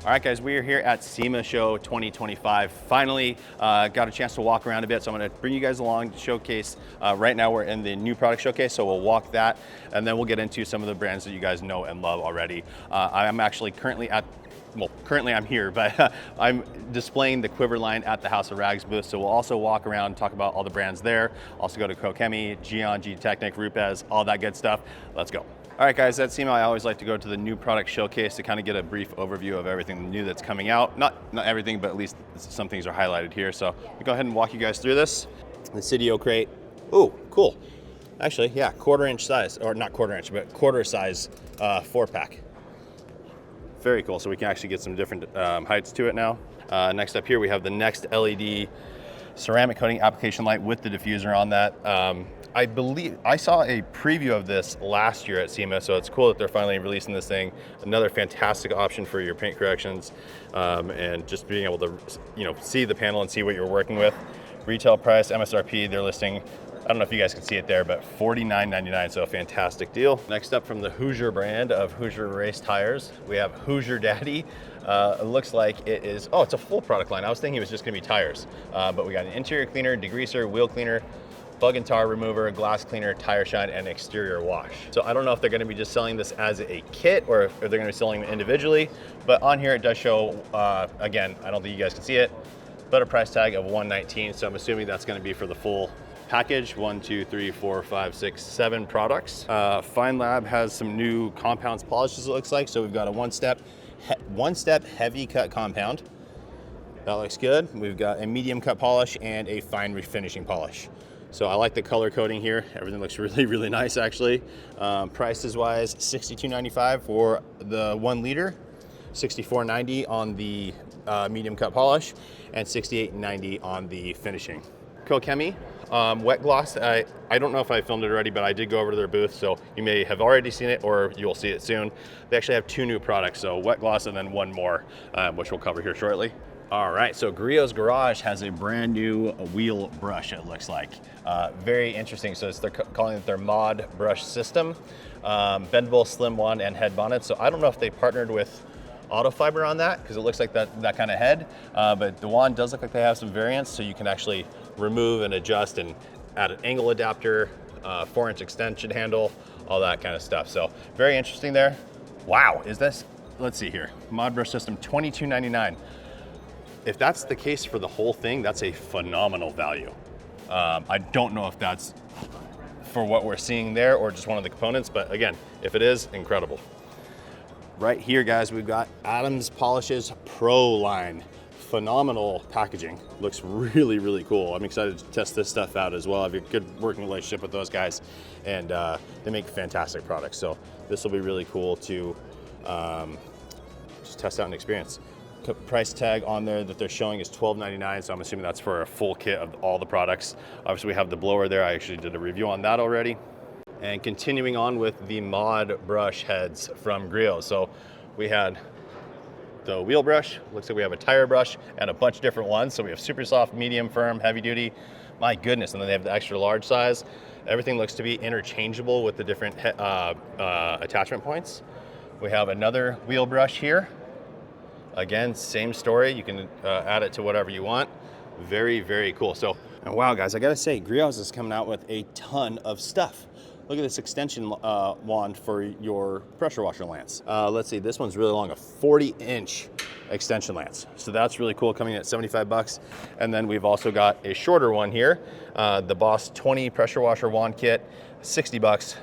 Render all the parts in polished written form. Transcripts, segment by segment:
All right, guys, we are here at SEMA Show 2025. Finally got a chance to walk around a bit, so I'm gonna bring you guys along to showcase. Right now we're in the new product showcase, so we'll walk that, and then we'll get into some of the brands that you guys know and love already. I'm actually currently I'm here, but I'm displaying the QUIVR line at the House of Rags booth, so we'll also walk around and talk about all the brands there. Also go to Koch Chemie, Gtechniq, RUPES, all that good stuff. Let's go. All right, guys, at SEMA, I always like to go to the new product showcase to kind of get a brief overview of everything new that's coming out. Not everything, but at least some things are highlighted here. So we'll go ahead and walk you guys through this. The CDO crate. Oh, cool. Actually, yeah, quarter-inch size, or not quarter-inch, but quarter size 4-pack. Very cool. So we can actually get some different heights to it now. Next up here, we have the next LED ceramic coating application light with the diffuser on that. I believe I saw a preview of this last year at SEMA, so it's cool that they're finally releasing this thing. Another fantastic option for your paint corrections, and just being able to, see the panel and see what you're working with. Retail price, MSRP, they're listing, I don't know if you guys can see it there, but $49.99, so a fantastic deal. Next up, from the Hoosier brand of Hoosier race tires, we have Hoosier Daddy. It looks like it is, it's a full product line. I was thinking it was just gonna be tires, but we got an interior cleaner, degreaser, wheel cleaner, bug and tar remover, glass cleaner, tire shine, and exterior wash. So I don't know if they're gonna be just selling this as a kit or if they're gonna be selling them individually, but on here it does show, again, I don't think you guys can see it, but a price tag of $119, so I'm assuming that's gonna be for the full package. 1, 2, 3, 4, 5, 6, 7 products. Fine Lab has some new compounds polishes, it looks like. So we've got a one-step heavy cut compound. That looks good. We've got a medium cut polish and a fine refinishing polish. So I like the color coding here. Everything looks really, really nice, actually. Prices wise, $62.95 for the 1 liter, $64.90 on the medium cut polish, and $68.90 on the finishing. Koch Chemie, wet gloss. I don't know if I filmed it already, but I did go over to their booth, so you may have already seen it or you'll see it soon. They actually have 2 new products, so wet gloss and then 1 more, which we'll cover here shortly. All right, so Griot's Garage has a brand new wheel brush, it looks like. Very interesting, so they're calling it their mod brush system. Bendable, slim wand, and head bonnet. So I don't know if they partnered with auto fiber on that, because it looks like that kind of head, but the wand does look like they have some variants, so you can actually remove and adjust and add an angle adapter, 4-inch extension handle, all that kind of stuff. So very interesting there. Wow, is this, let's see here, mod brush system, $22.99. If that's the case for the whole thing, that's a phenomenal value. I don't know if that's for what we're seeing there or just one of the components, but again, if it is, incredible. Right here, guys, we've got Adams Polishes Pro line. Phenomenal packaging. Looks really, really cool. I'm excited to test this stuff out as well. I have a good working relationship with those guys, and they make fantastic products. So this will be really cool to just test out and experience. Price tag on there that they're showing is $12.99, so I'm assuming that's for a full kit of all the products. Obviously, we have the blower there. I actually did a review on that already. And continuing on with the mod brush heads from Griot. So we had the wheel brush, looks like we have a tire brush and a bunch of different ones. So we have super soft, medium, firm, heavy duty. My goodness, and then they have the extra large size. Everything looks to be interchangeable with the different attachment points. We have another wheel brush here. Again, same story. You can add it to whatever you want. Very, very cool. So, and wow, guys, I gotta say, Griot's is coming out with a ton of stuff. Look at this extension wand for your pressure washer lance. Let's see, this one's really long, a 40-inch extension lance. So that's really cool, coming in at 75 bucks. And then we've also got a shorter one here, the Boss 20 pressure washer wand kit, 60 bucks.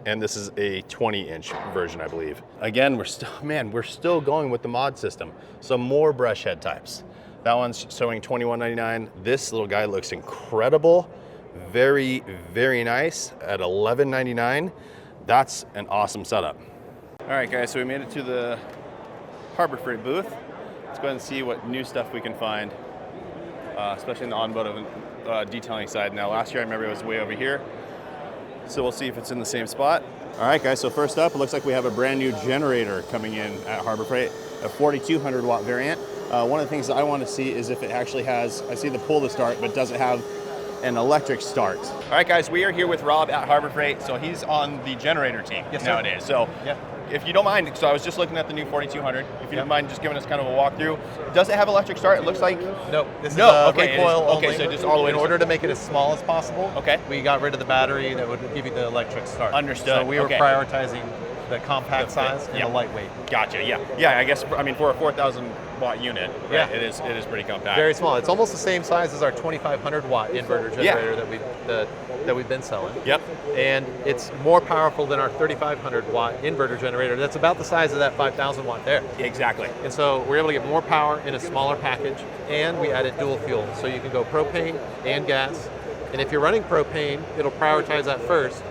And this is a 20-inch version, I believe. Again, we're still going with the mod system. So more brush head types. That one's showing $21.99. This little guy looks incredible. Very, very nice at $11.99. That's an awesome setup. All right, guys, so we made it to the Harbor Freight booth. Let's go ahead and see what new stuff we can find, especially in the automotive detailing side. Now, last year I remember it was way over here. So we'll see if it's in the same spot. All right, guys, so first up, it looks like we have a brand new generator coming in at Harbor Freight, a 4,200 watt variant. One of the things that I want to see is if it actually has, I see the pull to start, but does it have an electric start. All right, guys, we are here with Rob at Harbor Freight. So he's on the generator team nowadays. So if you don't mind, so I was just looking at the new 4200. If you don't mind just giving us kind of a walkthrough. Does it have electric start? It looks like... No, this is recoil only. Okay, so just all the way in order to make it as small as possible, we got rid of the battery that would give you the electric start. Understood. So we were prioritizing the compact size and the lightweight. Gotcha, yeah, I guess, I mean, for a 4,000 watt unit, right, it is pretty compact. Very small. It's almost the same size as our 2,500 watt inverter generator that we've been selling. Yep. And it's more powerful than our 3,500 watt inverter generator. That's about the size of that 5,000 watt there. Exactly. And so we're able to get more power in a smaller package, and we added dual fuel. So you can go propane and gas. And if you're running propane, it'll prioritize that first,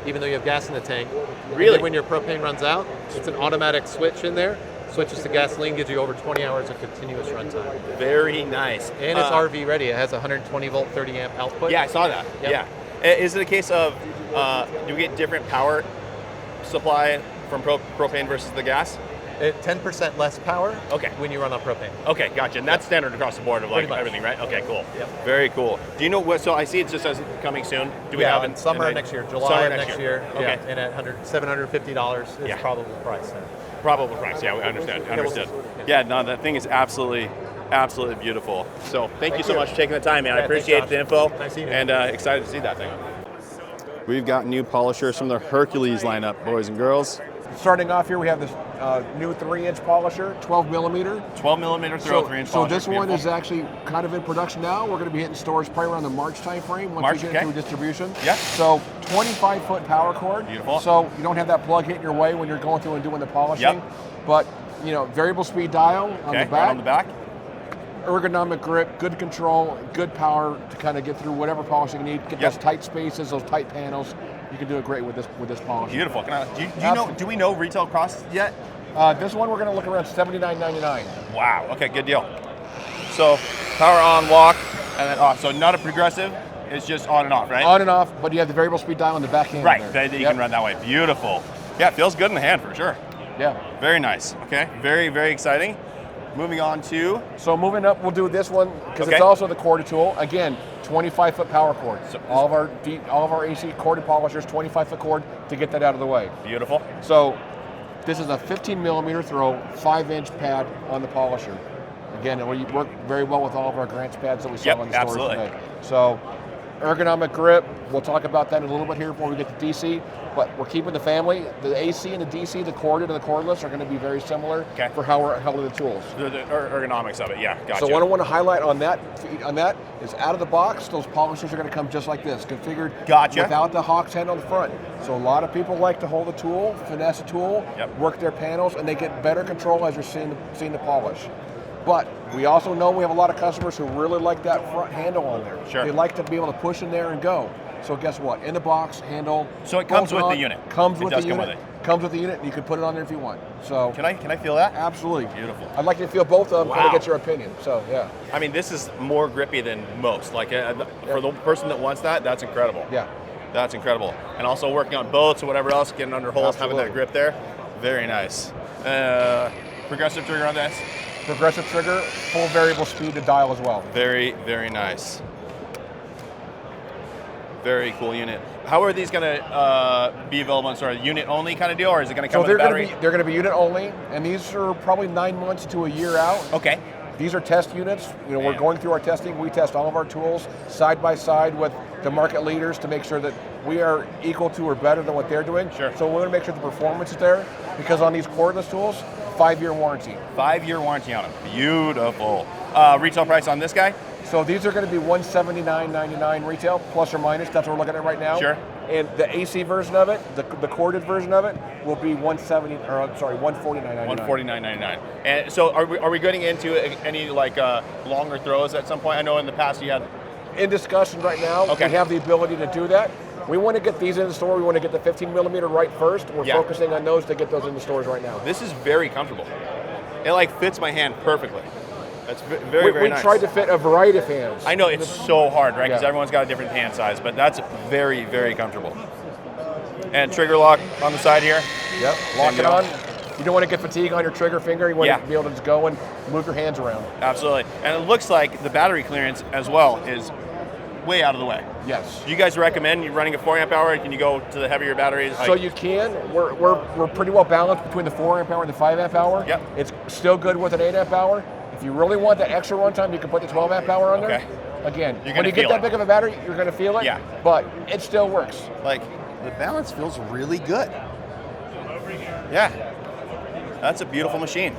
even though you have gas in the tank. Really? And when your propane runs out, it's an automatic switch in there. Switches to gasoline, gives you over 20 hours of continuous runtime. Very nice. And it's RV ready. It has 120 volt, 30 amp output. Yeah, I saw that. Yep. Yeah. Is it a case of, do we get different power supply from propane versus the gas? 10% less power when you run on propane. Okay, gotcha. And that's standard across the board of like everything, right? Okay, cool. Yep. Very cool. Do you know what, so I see it just says coming soon. Do we have it? Summer next year, July next year. Okay. And at $750 is probable price. Probable price, yeah, we understand. Understood. Yeah, no, that thing is absolutely beautiful. So thank you so much for taking the time, man. I appreciate the info. Nice seeing you. And excited to see that thing. We've got new polishers from the Hercules lineup, boys and girls. Starting off here, we have this new 3-inch polisher, 12 millimeter. 12 millimeter throw, 3-inch polisher. So this one is actually kind of in production now. We're going to be hitting stores probably around the March time frame once we get into distribution. Yeah. So 25-foot power cord. Beautiful. So you don't have that plug hitting your way when you're going through and doing the polishing. Yep. But, you know, variable speed dial on the back. Right on the back. Ergonomic grip, good control, good power to kind of get through whatever polishing you need. Get those tight spaces, those tight panels. You can do it great with this polish. Beautiful. Do we know retail costs yet? This one we're going to look around $79.99. Wow. Okay, good deal. So power on, walk, and then off. So not a progressive. It's just on and off, right? On and off, but you have the variable speed dial on the back hand. Right. That you can run that way. Beautiful. Yeah, it feels good in the hand for sure. Yeah. Very nice. Okay. Very, very exciting. Moving on to... So moving up, we'll do this one because it's also the corded tool. Again, 25-foot power cord. So all of our AC corded polishers, 25-foot cord to get that out of the way. Beautiful. So this is a 15 millimeter throw, 5-inch pad on the polisher. Again, we work very well with all of our Grants pads that we sell in the stores today. So ergonomic grip, we'll talk about that in a little bit here before we get to DC, but we're keeping the family. The AC and the DC, the corded and the cordless are going to be very similar for how we're holding the tools. The ergonomics of it, yeah, gotcha. So what I want to highlight on that is out of the box, those polishers are going to come just like this, configured without the Hawks hand on the front. So a lot of people like to hold the tool, finesse the tool, work their panels, and they get better control as you're seeing the polish. But we also know we have a lot of customers who really like that front handle on there. Sure. They like to be able to push in there and go. So guess what? In the box, handle. So it comes with the unit. Comes with the unit. Comes with the unit, and you can put it on there if you want. So can I feel that? Absolutely. Beautiful. I'd like you to feel both of them, kind of get your opinion. So yeah. I mean, this is more grippy than most. Like for the person that wants that, that's incredible. Yeah. That's incredible. And also working on boats or whatever else, getting under holes, having that grip there. Very nice. Progressive trigger on this. Progressive trigger, full variable speed to dial as well. Very, very nice. Very cool unit. How are these going to be available in sort of unit only kind of deal, or is it going to come with a battery? They're going to be unit only, and these are probably 9 months to a year out. Okay. These are test units. You know, we're going through our testing. We test all of our tools side by side with the market leaders to make sure that we are equal to or better than what they're doing. Sure. So we're going to make sure the performance is there, because on these cordless tools, 5-year warranty. 5-year warranty on them. Beautiful. Retail price on this guy? So these are going to be $179.99 retail, plus or minus. That's what we're looking at right now. Sure. And the AC version of it, the corded version of it, will be $149.99. $149.99. And so, are we getting into any like longer throws at some point? I know in the past you had. In discussion right now. We have the ability to do that. We want to get these in the store. We want to get the 15 millimeter right first. We're focusing on those to get those in the stores right now. This is very comfortable. It like fits my hand perfectly. That's very nice. We tried to fit a variety of hands. I know, it's so hard, right? Because everyone's got a different hand size, but that's very, very comfortable. And trigger lock on the side here. Yep, lock it on. You don't want to get fatigue on your trigger finger. You want to be able to just go and move your hands around. Absolutely. And it looks like the battery clearance as well is way out of the way. Yes. Do you guys recommend you running a 4 amp hour? Can you go to the heavier batteries? So you can. We're pretty well balanced between the 4 amp hour and the 5 amp hour. Yep. It's still good with an 8 amp hour. If you really want that extra runtime, you can put the 12 amp hour on there. Again, when you get that big of a battery, you're going to feel it. Yeah. But it still works. Like, the balance feels really good. Yeah. That's a beautiful machine.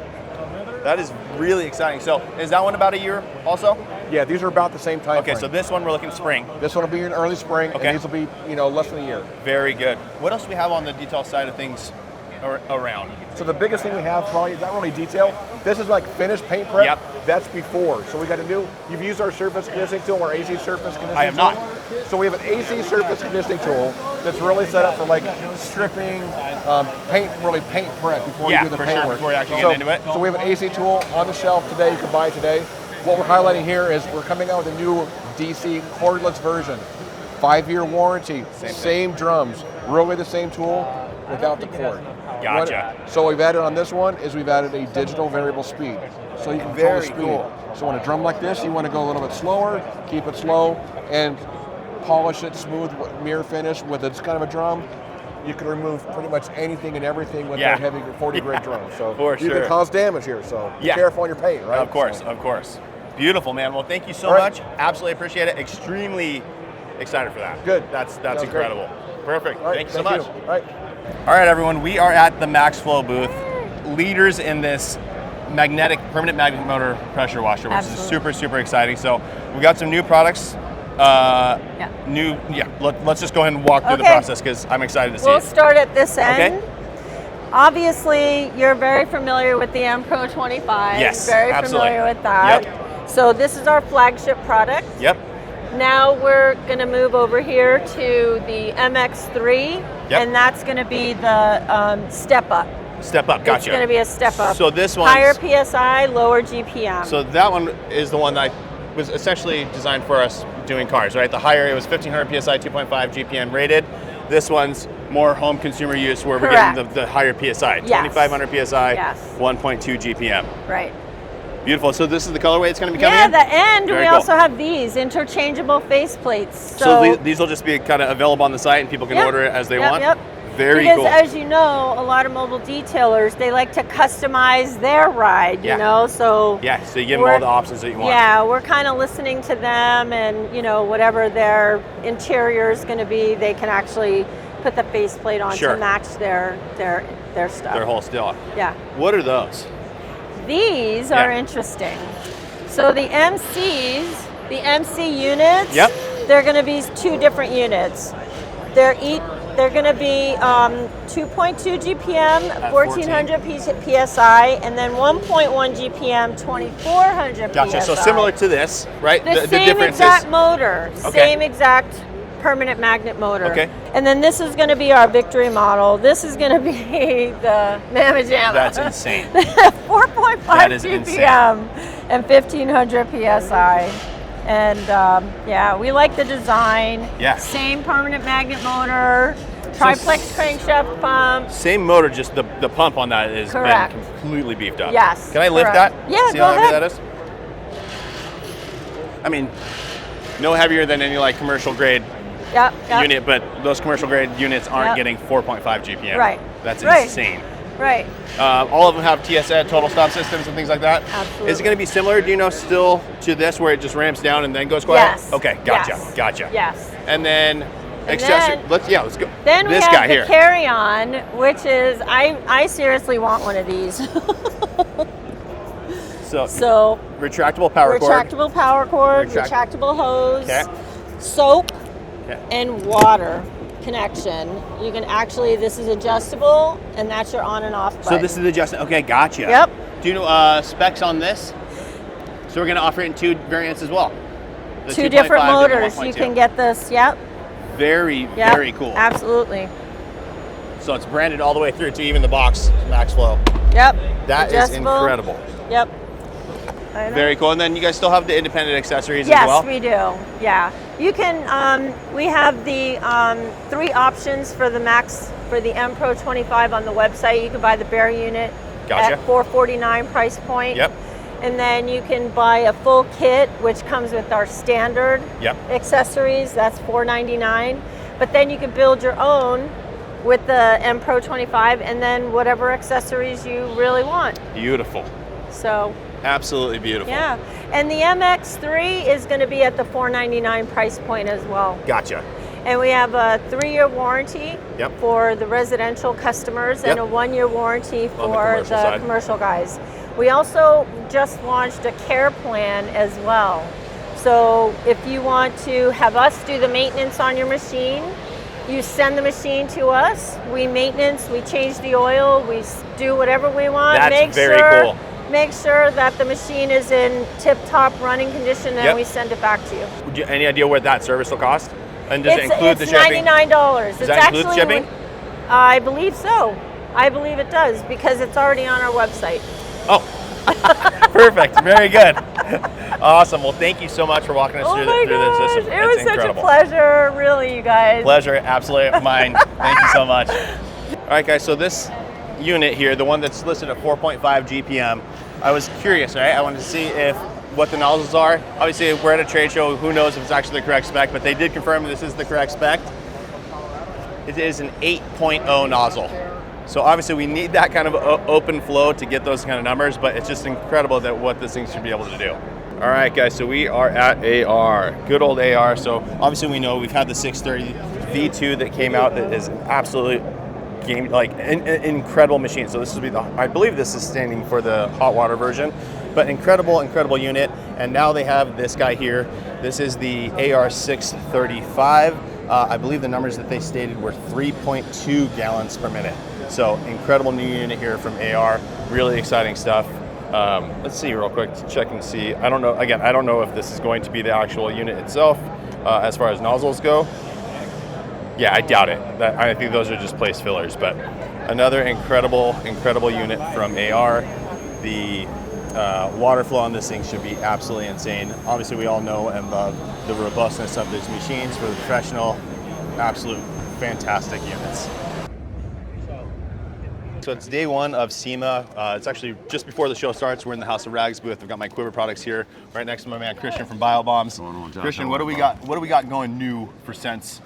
That is really exciting. So, is that one about a year also? Yeah, these are about the same time Okay, frame. so this one we're looking spring. This one will be in early spring, Okay. and these will be, less than a year. Very good. What else do we have on the detail side of things around? So the biggest thing we have probably is not really detail. This is like finished paint prep. Yep. That's before. So we got a new, you've used our surface conditioning tool, our AC surface conditioning tool? I have not. So we have an AC surface conditioning tool that's really set up for like stripping, paint prep before you do the for paint sure, work. before you actually get into it. So we have an AC tool on the shelf today, you can buy today. What we're highlighting here is we're coming out with a new DC cordless version. 5-year warranty, same drums, really the same tool without the cord. Gotcha. So what we've added on this one is we've added a digital variable speed. So you can control the speed. Cool. So on a drum like this, you want to go a little bit slower, keep it slow, and polish it smooth mirror finish with it's kind of a drum. You can remove pretty much anything and everything with that heavy 40 grit drum. So you can cause damage here. So be careful on your paint, right? Of course, of course. Beautiful, man. Well, thank you so much. Absolutely appreciate it. Extremely excited for that. Good. That's Sounds incredible. great. Perfect. All right, Thank you so much. All right. All right, everyone. We are at the Maxflow booth, leaders in this permanent magnet motor pressure washer, which is super, super exciting. So we got some new products. Let's just go ahead and walk through the process because I'm excited to see We'll it. start at this end. Okay. Obviously, you're very familiar with the M Pro 25. Yes, very absolutely. familiar with that. Yep. So this is our flagship product. Yep. Now we're going to move over here to the MX3, and that's going to be the step up. Step up, gotcha. It's going to be a step up. So this one, higher PSI, lower GPM. So that one is the one that was essentially designed for us doing cars, right? The higher, it was 1500 PSI, 2.5 GPM rated. This one's more home consumer use where we're getting the higher PSI, 2500 PSI, 1.2 GPM. Right. Beautiful. So this is the colorway it's going to be coming in? Yeah, the end. Very we cool. also have these interchangeable faceplates. So these will just be kind of available on the site and people can order it as they want? Yep. Very because cool. As you know, a lot of mobile detailers, they like to customize their ride, you know, so... Yeah, so you give them all the options that you want. Yeah, we're kind of listening to them and, whatever their interior is going to be, they can actually put the faceplate on to match their stuff. Their whole still. Yeah. What are those? These are interesting. So the MCs, the MC units, they're going to be 2 different units. They're going to be 2.2 GPM, 1400 PSI, and then 1.1 GPM, 2400 Gotcha. PSI. So similar to this, right? The same exact motor, same exact permanent magnet motor. Okay. And then this is going to be our Victory model. This is going to be the Mamma Jamma. That's insane. 4.5 GPM and 1500 PSI. And we like the design. Yeah. Same permanent magnet motor, triplex crankshaft pump. Same motor, just the pump on that is been completely beefed up. Yes. Can I lift that? Yeah, See go how heavy ahead. that is? I mean, no heavier than any like commercial grade unit, but those commercial grade units aren't getting 4.5 GPM. Right. That's insane. Right. All of them have TSN, total stop systems and things like that. Absolutely. Is it going to be similar, do you know, still to this where it just ramps down and then goes quiet? Yes. Okay, gotcha. Yes. And then accessory, let's go. Then this we have guy the here. carry-on, which is, I seriously want one of these. So retractable power cord. Retractable power cord, retractable hose, soap, and water connection. You can actually, this is adjustable, and that's your on and off button. So this is adjustable. Okay, gotcha. Yep. Do you know specs on this? So we're going to offer it in 2 variants as well. The 2 different 2.5 and the motors. 1.2. You can get this. Yep. Very cool. Absolutely. So it's branded all the way through to even the box, Maxflow. Yep. That is incredible. Yep. Very cool. And then you guys still have the independent accessories as well? Yes, we do. Yeah. You can, we have the 3 options for the M Pro 25 on the website. You can buy the bare unit at $449 price point. Yep. And then you can buy a full kit, which comes with our standard accessories. That's $4.99. But then you can build your own with the M Pro 25, and then whatever accessories you really want. Beautiful. So. Absolutely beautiful. Yeah, and the MX3 is going to be at the $4.99 price point as well. Gotcha. And we have a 3-year warranty for the residential customers and a 1-year warranty for the commercial guys. We also just launched a care plan as well. So if you want to have us do the maintenance on your machine, you send the machine to us, we maintenance, we change the oil, we do whatever we want. That's very cool. Make sure that the machine is in tip-top running condition, and we send it back to you. Any idea what that service will cost? And does it include the shipping? It's $99. Does that include the shipping? I believe so. I believe it does, because it's already on our website. Oh, perfect. Very good. Awesome. Well, thank you so much for walking us through this system. It was such a pleasure, really, you guys. Pleasure, absolutely mine. Thank you so much. All right, guys, so this unit here, the one that's listed at 4.5 GPM, I was curious, right? I wanted to see what the nozzles are. Obviously, we're at a trade show. Who knows if it's actually the correct spec, but they did confirm this is the correct spec. It is an 8.0 nozzle. So obviously we need that kind of open flow to get those kind of numbers, but it's just incredible that what this thing should be able to do. All right, guys, so we are at AR, good old AR. So obviously we know we've had the 630 V2 that came out that is absolutely an incredible machine. So this will be I believe this is standing for the hot water version, but incredible unit. And now they have this guy here. This is the AR635. I believe the numbers that they stated were 3.2 gallons per minute. So incredible new unit here from AR. Really exciting stuff. Let's see real quick to check and see. I don't know. Again, I don't know if this is going to be the actual unit itself as far as nozzles go. Yeah, I doubt it. I think those are just place fillers, but another incredible unit from AR. The water flow on this thing should be absolutely insane. Obviously, we all know and love the robustness of these machines for the professional. Absolute fantastic units. So it's day one of SEMA. It's actually just before the show starts. We're in the House of Rags booth. I've got my QUIVR products here, right next to my man Christian from BioBombs. Christian, what do we got going new for scents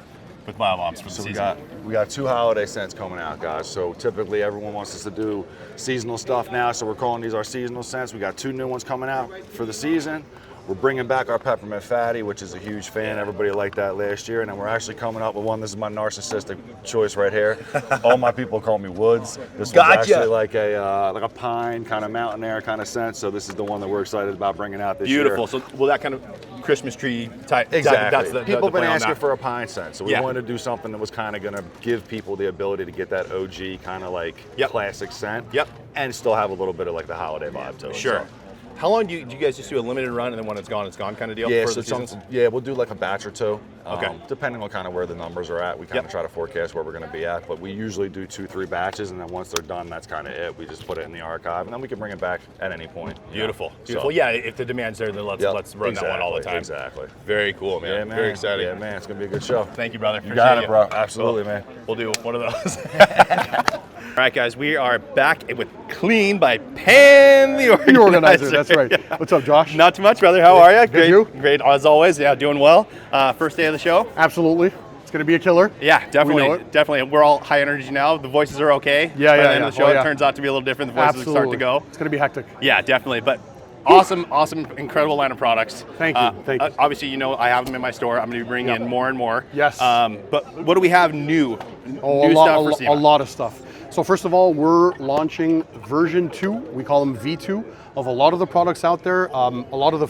with BioBombs for the season? We got 2 holiday scents coming out, guys. So typically everyone wants us to do seasonal stuff now, so we're calling these our seasonal scents. We got 2 new ones coming out for the season. We're bringing back our Peppermint Fatty, which is a huge fan. Everybody liked that last year. And then we're actually coming up with one. This is my narcissistic choice right here. All my people call me Woods. This one's actually like a pine, kind of mountain air kind of scent. So this is the one that we're excited about bringing out this year. Beautiful. So will that kind of Christmas tree type? Exactly. People have been asking for a pine scent. So we wanted to do something that was kind of going to give people the ability to get that OG kind of like classic scent. And still have a little bit of like the holiday vibe to it. Sure. So. How long do you guys just do a limited run, and then when it's gone kind of deal? Yeah, for the seasons? we'll do like a batch or 2. Okay. Depending on kind of where the numbers are at, we kind of try to forecast where we're going to be at. But we usually do 2-3 batches, and then once they're done, that's kind of it. We just put it in the archive, and then we can bring it back at any point. Beautiful. So, yeah, if the demand's there, then let's run that one all the time. Exactly. Very cool, man. Yeah, man. Very exciting. Yeah, man. It's going to be a good show. Thank you, brother. You got it, bro. Absolutely, man. We'll do one of those. All right, guys, we are back with Clean by Pan the Organizer. That's right. What's up, Josh? Not too much, brother. How are you? Good. You? Great, as always. Yeah, doing well. First day of the show. Absolutely. It's going to be a killer. Yeah, definitely. We know it. Definitely. We're all high energy now. The voices are okay. Yeah. By the end of the show, it turns out to be a little different. The voices start to go. It's going to be hectic. Yeah, definitely. But awesome, incredible line of products. Thank you. Thank you. Obviously, you know I have them in my store. I'm going to be bringing in more and more. Yes. But what do we have new? A lot of stuff. So first of all, we're launching version 2. We call them V2 of a lot of the products out there. A lot of the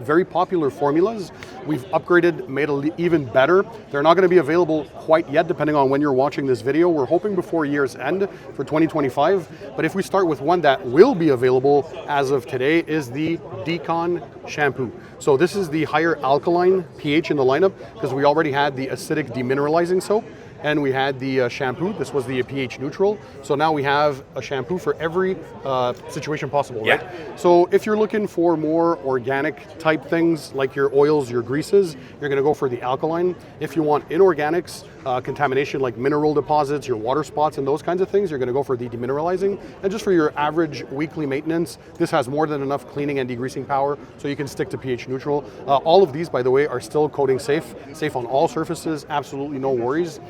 very popular formulas we've upgraded, made even better. They're not going to be available quite yet, depending on when you're watching this video. We're hoping before year's end for 2025. But if we start with one that will be available as of today, is the Decon shampoo. So this is the higher alkaline pH in the lineup, because we already had the acidic demineralizing soap, and we had the shampoo. This was the pH neutral. So now we have a shampoo for every situation possible, right? So if you're looking for more organic type things, like your oils, your greases, you're gonna go for the alkaline. If you want inorganics, contamination like mineral deposits, your water spots, and those kinds of things, you're going to go for the demineralizing. And just for your average weekly maintenance, this has more than enough cleaning and degreasing power, so you can stick to pH neutral. All of these, by the way, are still coating safe on all surfaces, absolutely no worries.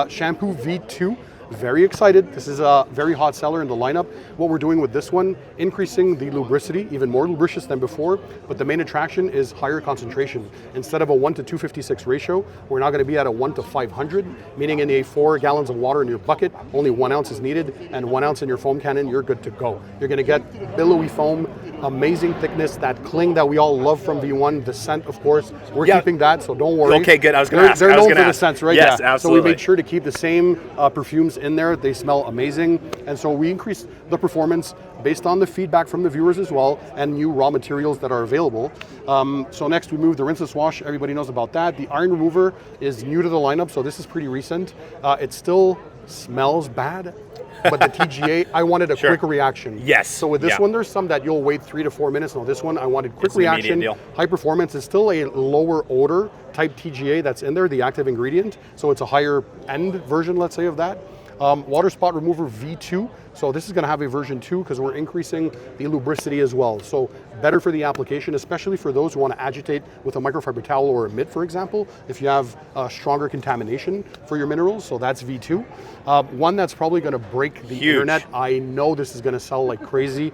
Shampoo V2. Very excited. This is a very hot seller in the lineup. What we're doing with this one, increasing the lubricity, even more lubricious than before, but the main attraction is higher concentration. Instead of a 1 to 256 ratio, we're now going to be at a 1 to 500, meaning in a 4 gallons of water in your bucket, only 1 ounce is needed, and 1 ounce in your foam cannon, you're good to go. You're going to get billowy foam, amazing thickness, that cling that we all love from V1, the scent, of course. We're keeping that, so don't worry. Okay, good. I was going to ask. They're known for the scents, right? Yes, yeah. absolutely. So we made sure to keep the same perfumes in there. They smell amazing, and so we increased the performance based on the feedback from the viewers as well, and new raw materials that are available. So next we move the rinseless wash. Everybody knows about that. The iron remover is new to the lineup, so this is pretty recent. It still smells bad, but the TGA, I wanted a quick reaction. Yes. So with this one, there's some that you'll wait 3 to 4 minutes. No, this one I wanted quick reaction. High performance is still a lower odor type TGA that's in there, the active ingredient. So it's a higher end version, let's say, of that. Water spot remover V2. So this is going to have a version 2 because we're increasing the lubricity as well. So better for the application, especially for those who want to agitate with a microfiber towel or a mitt, for example, if you have stronger contamination for your minerals. So that's V2. One that's probably going to break the internet. I know this is going to sell like crazy.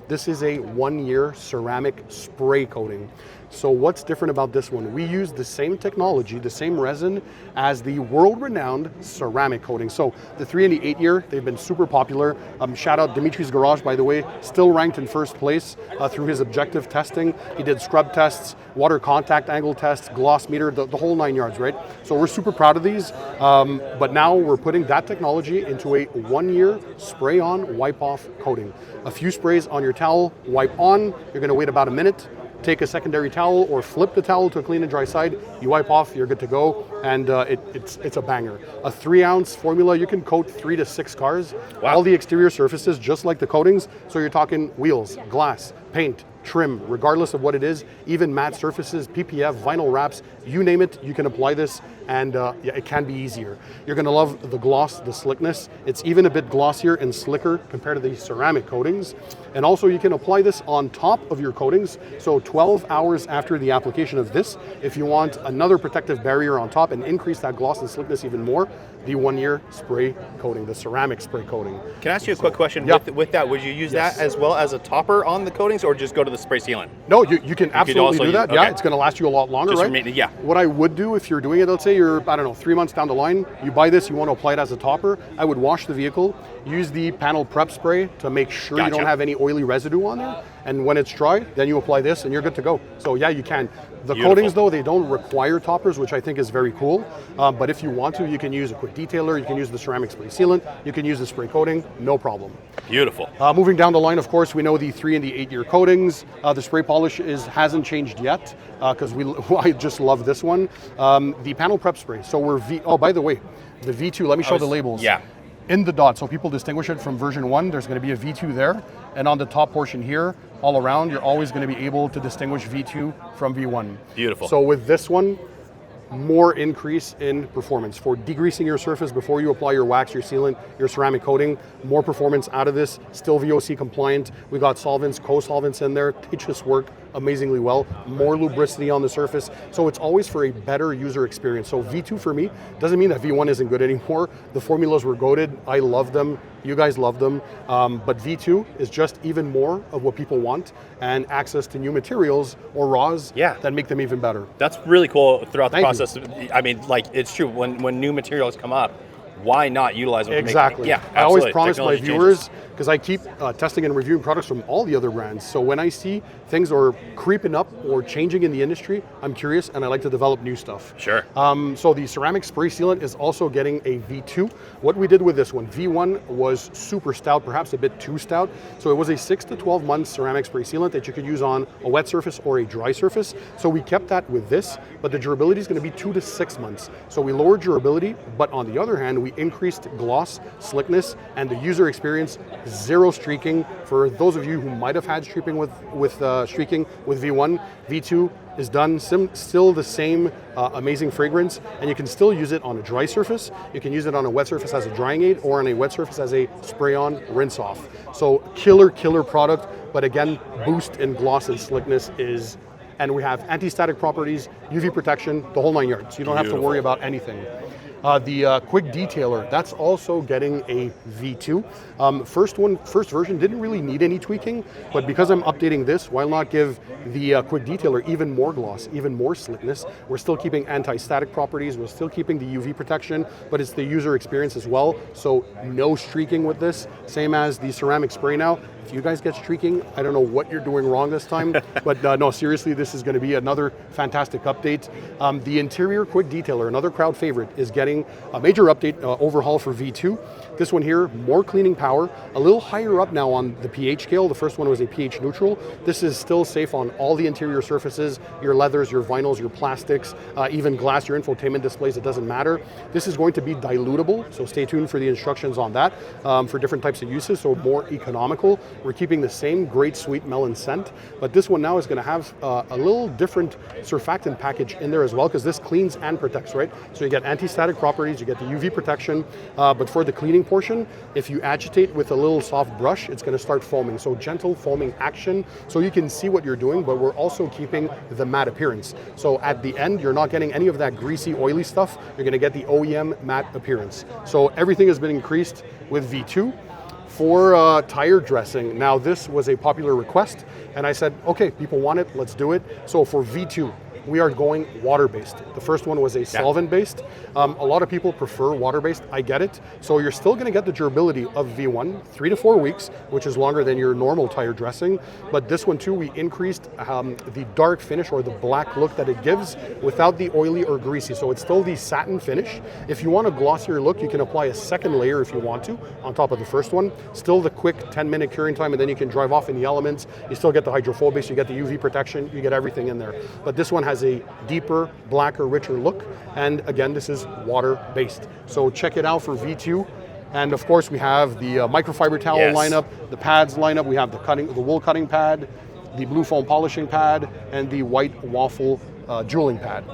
This is a 1-year ceramic spray coating. So what's different about this one? We use the same technology, the same resin as the world-renowned ceramic coating. So the 3 and the 8 year, they've been super popular. Shout out Dimitri's Garage, by the way, still ranked in first place through his objective testing. He did scrub tests, water contact angle tests, gloss meter, the whole 9 yards, right? So we're super proud of these, but now we're putting that technology into a 1-year spray-on, wipe-off coating. A few sprays on your towel, wipe on, you're gonna wait about a minute, take a secondary towel or flip the towel to a clean and dry side, you wipe off, you're good to go, and it's a banger. A 3-ounce formula, you can coat 3 to 6 cars. Wow. All the exterior surfaces, just like the coatings, so you're talking wheels, glass, paint, trim, regardless of what it is, even matte surfaces, PPF, vinyl wraps, you name it, you can apply this, and it can be easier. You're gonna love the gloss, the slickness. It's even a bit glossier and slicker compared to the ceramic coatings. And also you can apply this on top of your coatings, so 12 hours after the application of this, if you want another protective barrier on top and increase that gloss and slickness even more, the 1-year spray coating, the ceramic spray coating. Can I ask you a quick question? With that, would you use that as well as a topper on the coatings, or just go to the spray sealant? No, you can absolutely do that. Yeah, it's going to last you a lot longer, just right? Yeah. What I would do if you're doing it, let's say you're, I don't know, 3 months down the line, you buy this, you want to apply it as a topper, I would wash the vehicle, use the panel prep spray to make sure you don't have any oily residue on there, and when it's dry, then you apply this and you're good to go. So yeah, you can. The coatings though, they don't require toppers, which I think is very cool, but if you want to, you can use a quick detailer, you can use the ceramic spray sealant, you can use the spray coating, no problem. Beautiful. Moving down the line, of course, we know the 3 and the 8 year coatings. The spray polish hasn't changed yet, because I just love this one. The panel prep spray, so oh, by the way, the V2, let me show the labels. Yeah. In the dot, so people distinguish it from version 1, there's going to be a V2 there, and on the top portion here, all around, you're always going to be able to distinguish V2 from V1. Beautiful. So with this one, more increase in performance. For degreasing your surface before you apply your wax, your sealant, your ceramic coating, more performance out of this, still VOC compliant. We got solvents, co-solvents in there, they just work amazingly well. More lubricity on the surface, so it's always for a better user experience. So V2 for me doesn't mean that V1 isn't good anymore. The formulas were goated, I love them, you guys love them, but V2 is just even more of what people want, and access to new materials or raws that make them even better. That's really cool throughout the process. I mean, like, it's true, when new materials come up, why not utilize them? Exactly. I always promise my viewers, because I keep testing and reviewing products from all the other brands. So when I see things are creeping up or changing in the industry, I'm curious and I like to develop new stuff. Sure. So the ceramic spray sealant is also getting a V2. What we did with this one, V1 was super stout, perhaps a bit too stout. So it was a 6 to 12 month ceramic spray sealant that you could use on a wet surface or a dry surface. So we kept that with this, but the durability is going to be 2 to 6 months. So we lowered durability, but on the other hand, we increased gloss, slickness, and the user experience, zero streaking. For those of you who might have had streaking with V1, V2 is done, still the same amazing fragrance, and you can still use it on a dry surface, you can use it on a wet surface as a drying aid, or on a wet surface as a spray-on rinse-off. So killer product, but again, boost in gloss and slickness is, and we have anti-static properties, UV protection, the whole 9 yards. You don't have to worry about anything. The quick detailer, that's also getting a V2. First version didn't really need any tweaking, but because I'm updating this, why not give the quick detailer even more gloss, even more slickness? We're still keeping anti-static properties, we're still keeping the UV protection, but it's the user experience as well. So no streaking with this, same as the ceramic spray now. If you guys get streaking, I don't know what you're doing wrong this time, but no, seriously, this is going to be another fantastic update. The interior quick detailer, another crowd favorite, is getting a major update, overhaul for V2. This one here, more cleaning power, a little higher up now on the pH scale. The first one was a pH neutral. This is still safe on all the interior surfaces, your leathers, your vinyls, your plastics, even glass, your infotainment displays, it doesn't matter. This is going to be dilutable, so stay tuned for the instructions on that for different types of uses, so more economical. We're keeping the same great sweet melon scent, but this one now is going to have a little different surfactant package in there as well, because this cleans and protects, right? So you get anti-static properties, you get the UV protection, but for the cleaning portion, if you agitate with a little soft brush, it's going to start foaming. So gentle foaming action, so you can see what you're doing, but we're also keeping the matte appearance. So at the end, you're not getting any of that greasy, oily stuff. You're going to get the OEM matte appearance. So everything has been increased with V2. For tire dressing, now this was a popular request, and I said, okay, people want it, let's do it. So for V2, we are going water-based. The first one was a solvent-based. A lot of people prefer water-based, I get it. So you're still gonna get the durability of V1, 3 to 4 weeks, which is longer than your normal tire dressing. But this one too, we increased the dark finish or the black look that it gives without the oily or greasy. So it's still the satin finish. If you want a glossier look, you can apply a second layer if you want to on top of the first one. Still the quick 10-minute curing time, and then you can drive off in the elements. You still get the hydrophobics, you get the UV protection, you get everything in there. But this one has a deeper, blacker, richer look. And again, this is water-based. So check it out for V2. And of course, we have the microfiber towel lineup, the pads lineup. We have the wool cutting pad, the blue foam polishing pad, and the white waffle jeweling pad.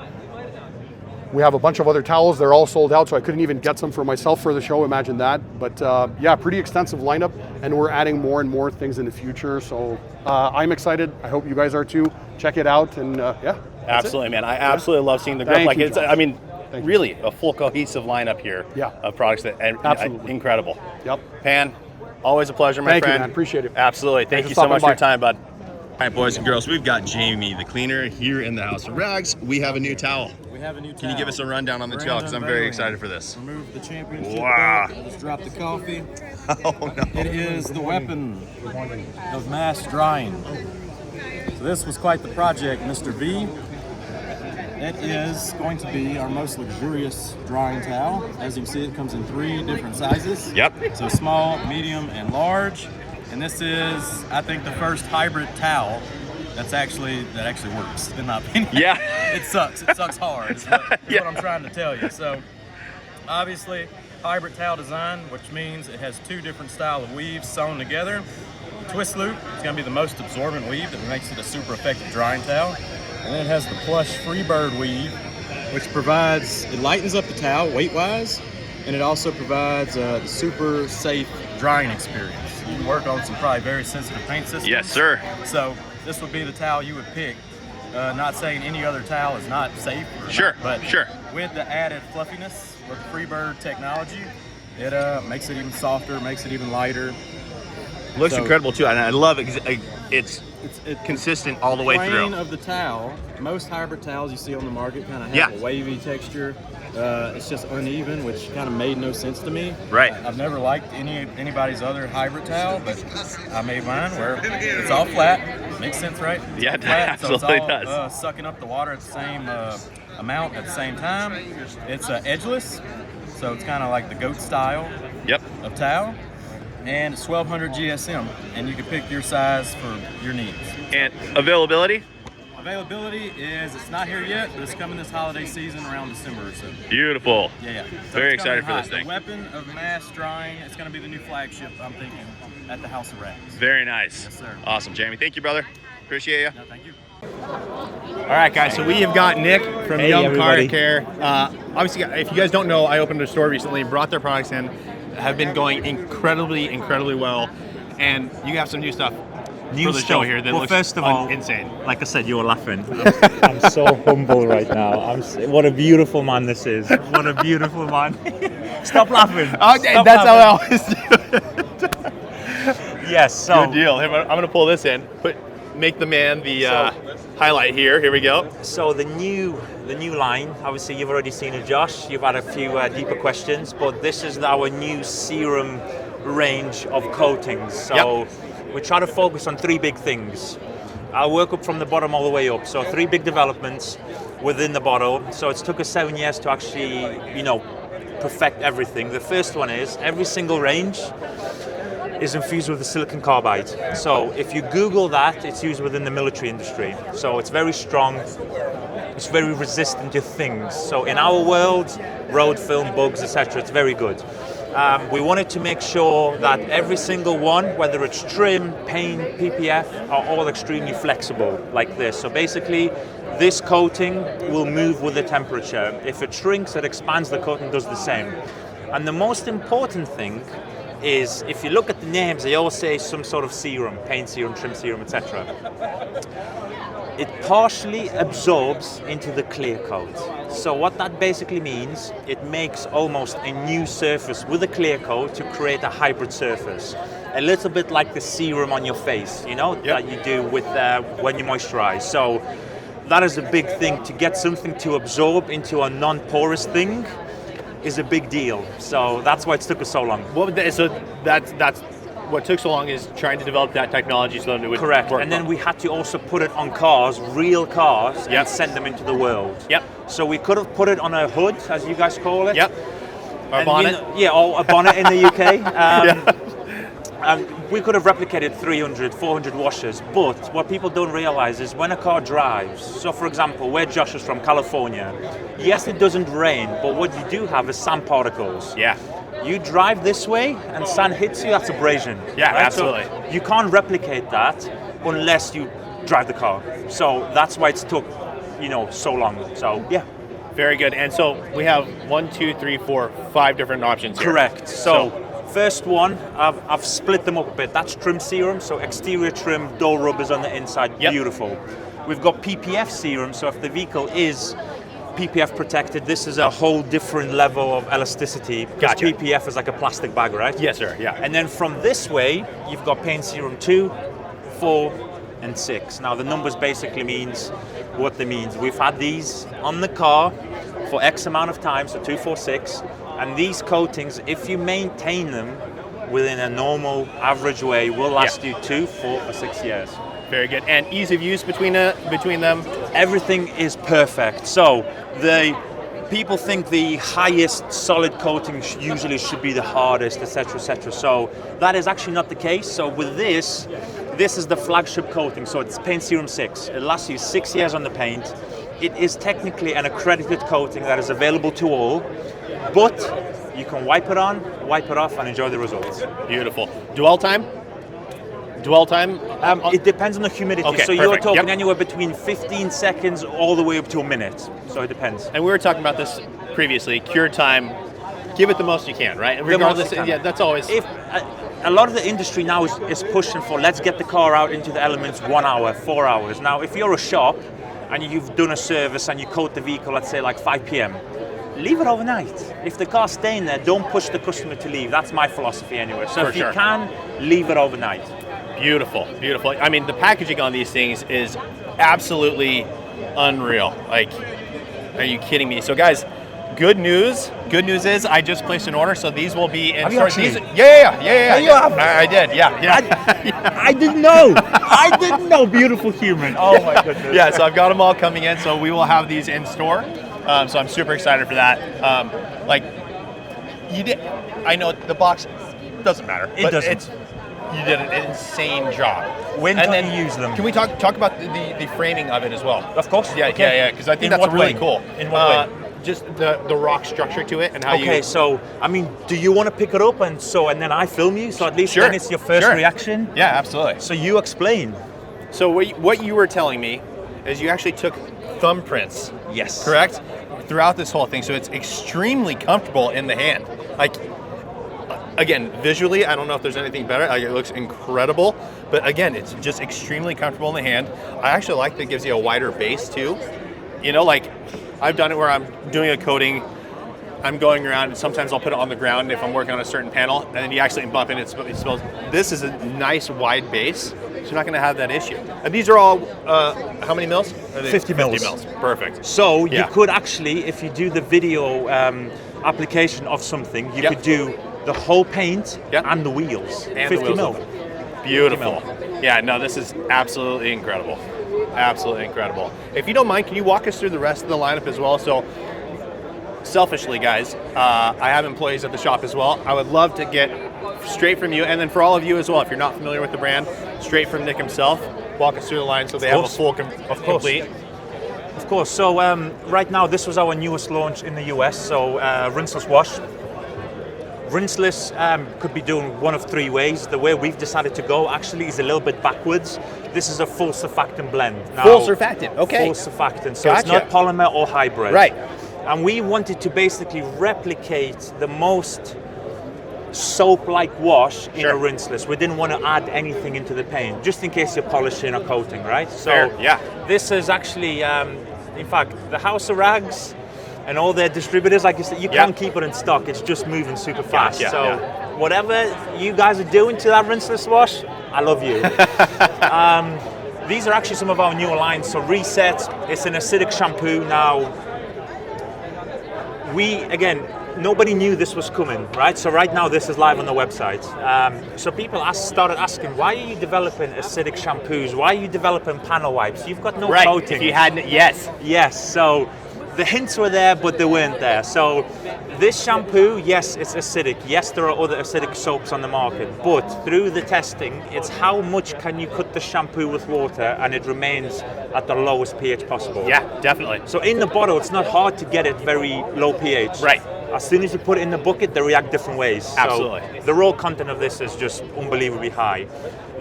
We have a bunch of other towels. They're all sold out, so I couldn't even get some for myself for the show. Imagine that. But yeah, pretty extensive lineup, and we're adding more and more things in the future. So I'm excited. I hope you guys are too. Check it out, and yeah. Absolutely, man. I absolutely love seeing the grip. Like it's, I mean, really a full cohesive lineup here of products that incredible. Yep. Pan, always a pleasure, my friend. Thank you, man. Appreciate it. Absolutely. Thank you so much for your time, bud. All right, boys and girls, we've got Jamie, the cleaner, here in the House of Rags. We have a new towel. We have a new towel. Can you give us a rundown on the towel? Because I'm very excited for this. Remove the championship belt. Wow. Just drop the coffee. Oh, no. It is the weapon of mass drying. So this was quite the project, Mr. V. It is going to be our most luxurious drying towel. As you can see, it comes in 3 different sizes. Yep. So small, medium, and large. And this is, I think, the first hybrid towel that actually works, in my opinion. Yeah. It sucks. It sucks hard. Is what I'm trying to tell you. So, obviously, hybrid towel design, which means it has 2 different style of weaves sewn together. The twist loop is going to be the most absorbent weave that makes it a super effective drying towel. And then it has the plush Freebird weave, which it lightens up the towel weight-wise, and it also provides a super safe drying experience. You can work on some probably very sensitive paint systems. Yes, sir. So this would be the towel you would pick. Not saying any other towel is not safe, but with the added fluffiness with the Freebird technology, it makes it even softer, makes it even lighter. Looks incredible too, and I love it because it's consistent all the way through. The grain of the towel, most hybrid towels you see on the market kind of have a wavy texture. It's just uneven, which kind of made no sense to me. Right. I've never liked anybody's other hybrid towel, but I made mine where it's all flat. Makes sense, right? Yeah, it absolutely does. So it's all sucking up the water at the same amount at the same time. It's edgeless, so it's kind of like the goat style of towel. And it's 1200 GSM, and you can pick your size for your needs. And availability? Availability is, it's not here yet, but it's coming this holiday season around December or so. Beautiful. Yeah. So Very excited for this thing. The weapon of mass drying, it's going to be the new flagship, I'm thinking, at the House of Racks. Very nice. Yes, sir. Awesome, Jamie. Thank you, brother. Appreciate you. No, thank you. All right, guys, so we have got Nick from YumCars Care. Obviously, if you guys don't know, I opened a store recently, brought their products in, have been going incredibly well, and you have some new stuff for the show here that looks first of all, insane. Like I said, you were laughing. I'm so humble right now. What a beautiful man this is. What a beautiful man. Stop laughing. Okay, Stop that's laughing. how I always do it. Yes, so. Good deal. I'm going to pull this in. Make the man the highlight here. Here we go. So the new line, obviously you've already seen it, Josh. You've had a few deeper questions, but this is our new serum range of coatings. So we try to focus on three big things. I'll work up from the bottom all the way up. So three big developments within the bottle. So it's took us 7 years to actually, perfect everything. The first one is every single range is infused with the silicon carbide. So if you Google that, it's used within the military industry. So it's very strong, it's very resistant to things. So in our world, road film, bugs, etc., it's very good. We wanted to make sure that every single one, whether it's trim, paint, PPF, are all extremely flexible like this. So basically, this coating will move with the temperature. If it shrinks, it expands, the coating does the same. And the most important thing is, if you look at the names, they all say some sort of serum, paint serum, trim serum, etc. It partially absorbs into the clear coat. So what that basically means, it makes almost a new surface with a clear coat to create a hybrid surface. A little bit like the serum on your face, that you do with when you moisturize. So that is a big thing. To get something to absorb into a non-porous thing is a big deal. So that's why it took us so long. So that's what took so long, is trying to develop that technology so that it would Correct. work. And then we had to also put it on cars, real cars, and send them into the world. Yep. So we could have put it on a hood, as you guys call it. Yep. Or bonnet. Or a bonnet in the UK. We could have replicated 300, 400 washers, but what people don't realize is when a car drives, so for example, where Josh is from, California, yes, it doesn't rain, but what you do have is sand particles. Yeah. You drive this way and sand hits you, that's abrasion. Yeah, right? absolutely. So you can't replicate that unless you drive the car. So that's why it's took, so long. So yeah. Very good. And so we have 1, 2, 3, 4, 5 different options here. Correct. So first one, I've split them up a bit. That's trim serum, so exterior trim, door rubbers on the inside, beautiful. We've got PPF serum, so if the vehicle is PPF protected, this is a whole different level of elasticity. Because PPF is like a plastic bag, right? Yes, sir, yeah. And then from this way, you've got paint serum 2, 4, and 6. Now the numbers basically means what they mean. We've had these on the car for X amount of time, so 2, 4, 6. And these coatings, if you maintain them within a normal, average way, will last you 2, 4, or 6 years. Very good. And ease of use between them? Everything is perfect. So the people think the highest solid coating usually should be the hardest, etc., etc. So that is actually not the case. So with this is the flagship coating. So it's paint serum 6. It lasts you 6 years on the paint. It is technically an accredited coating that is available to all, but you can wipe it on, wipe it off, and enjoy the results. Beautiful. Dwell time? It depends on the humidity. Okay, so perfect. you're talking anywhere between 15 seconds all the way up to a minute. So it depends. And we were talking about this previously. Cure time, give it the most you can, right? Regardless, that's always. If a lot of the industry now is pushing for, let's get the car out into the elements 1 hour, 4 hours. Now, if you're a shop and you've done a service and you coat the vehicle, let's say like 5 p.m., leave it overnight. If the car's staying there, don't push the customer to leave. That's my philosophy anyway. So if you can, leave it overnight. Beautiful, beautiful. I mean, the packaging on these things is absolutely unreal. Like, are you kidding me? So guys, good news. Good news is I just placed an order, so these will be in store. Yeah. You have? I did, yeah. I didn't know. I didn't know, beautiful human. Oh my goodness. Yeah, so I've got them all coming in, so we will have these in store. So I'm super excited for that. I know the box doesn't matter. It doesn't. you did an insane job. When and can then, you use them? Can we talk about the framing of it as well? Of course. Yeah, okay. yeah, because I think In that's what really way? cool. In what way? Just the rock structure to it and how you... Okay, so, I mean, do you want to pick it up and then I film you? So at least Sure. then it's your first Sure. reaction? Yeah, absolutely. So you explain. So what you were telling me is you actually took thumbprints. Yes. Correct? Throughout this whole thing, so it's extremely comfortable in the hand. Like, again, visually, I don't know if there's anything better. Like, it looks incredible, but again, it's just extremely comfortable in the hand. I actually like that it gives you a wider base too. You know, like I've done it where I'm doing a coating, I'm going around, and sometimes I'll put it on the ground if I'm working on a certain panel, and then you actually bump in, it smells. This is a nice wide base, so you're not going to have that issue. And these are all, how many mils? 50 mils. 50 mils, perfect. So Yeah. you could actually, if you do the video application of something, you Yep. could do the whole paint Yep. and the wheels. And 50 the wheels mil. of it. Beautiful. Yeah, no, this is absolutely incredible. Absolutely incredible. If you don't mind, can you walk us through the rest of the lineup as well? So, selfishly, guys, I have employees at the shop as well. I would love to get straight from you, and then for all of you as well, if you're not familiar with the brand, straight from Nick himself, walk us through the line so they have a full complete. Of course. So right now, this was our newest launch in the US. So rinseless wash. Rinseless could be done one of three ways. The way we've decided to go actually is a little bit backwards. This is a full surfactant blend. Now, Full surfactant, okay. Full surfactant. So it's Gotcha. not polymer or hybrid. Right. And we wanted to basically replicate the most soap-like wash in Sure. a rinseless. We didn't want to add anything into the paint, just in case you're polishing or coating, right? So Fair, yeah. this is actually, in fact, the House of Rags and all their distributors, like you said, you can't keep it in stock. It's just moving super fast. Yeah, so yeah. whatever you guys are doing to that rinseless wash, I love you. These are actually some of our newer lines. So Reset, it's an acidic shampoo. Now, nobody knew this was coming, right? So right now this is live on the website. So people started asking, why are you developing acidic shampoos? Why are you developing panel wipes? You've got no coating. If you hadn't, yes. Yes, so the hints were there, but they weren't there. So this shampoo, yes, it's acidic. Yes, there are other acidic soaps on the market, but through the testing, it's how much can you cut the shampoo with water and it remains at the lowest pH possible. Yeah, definitely. So in the bottle, it's not hard to get it very low pH. Right. As soon as you put it in the bucket, they react different ways. Absolutely. So the raw content of this is just unbelievably high.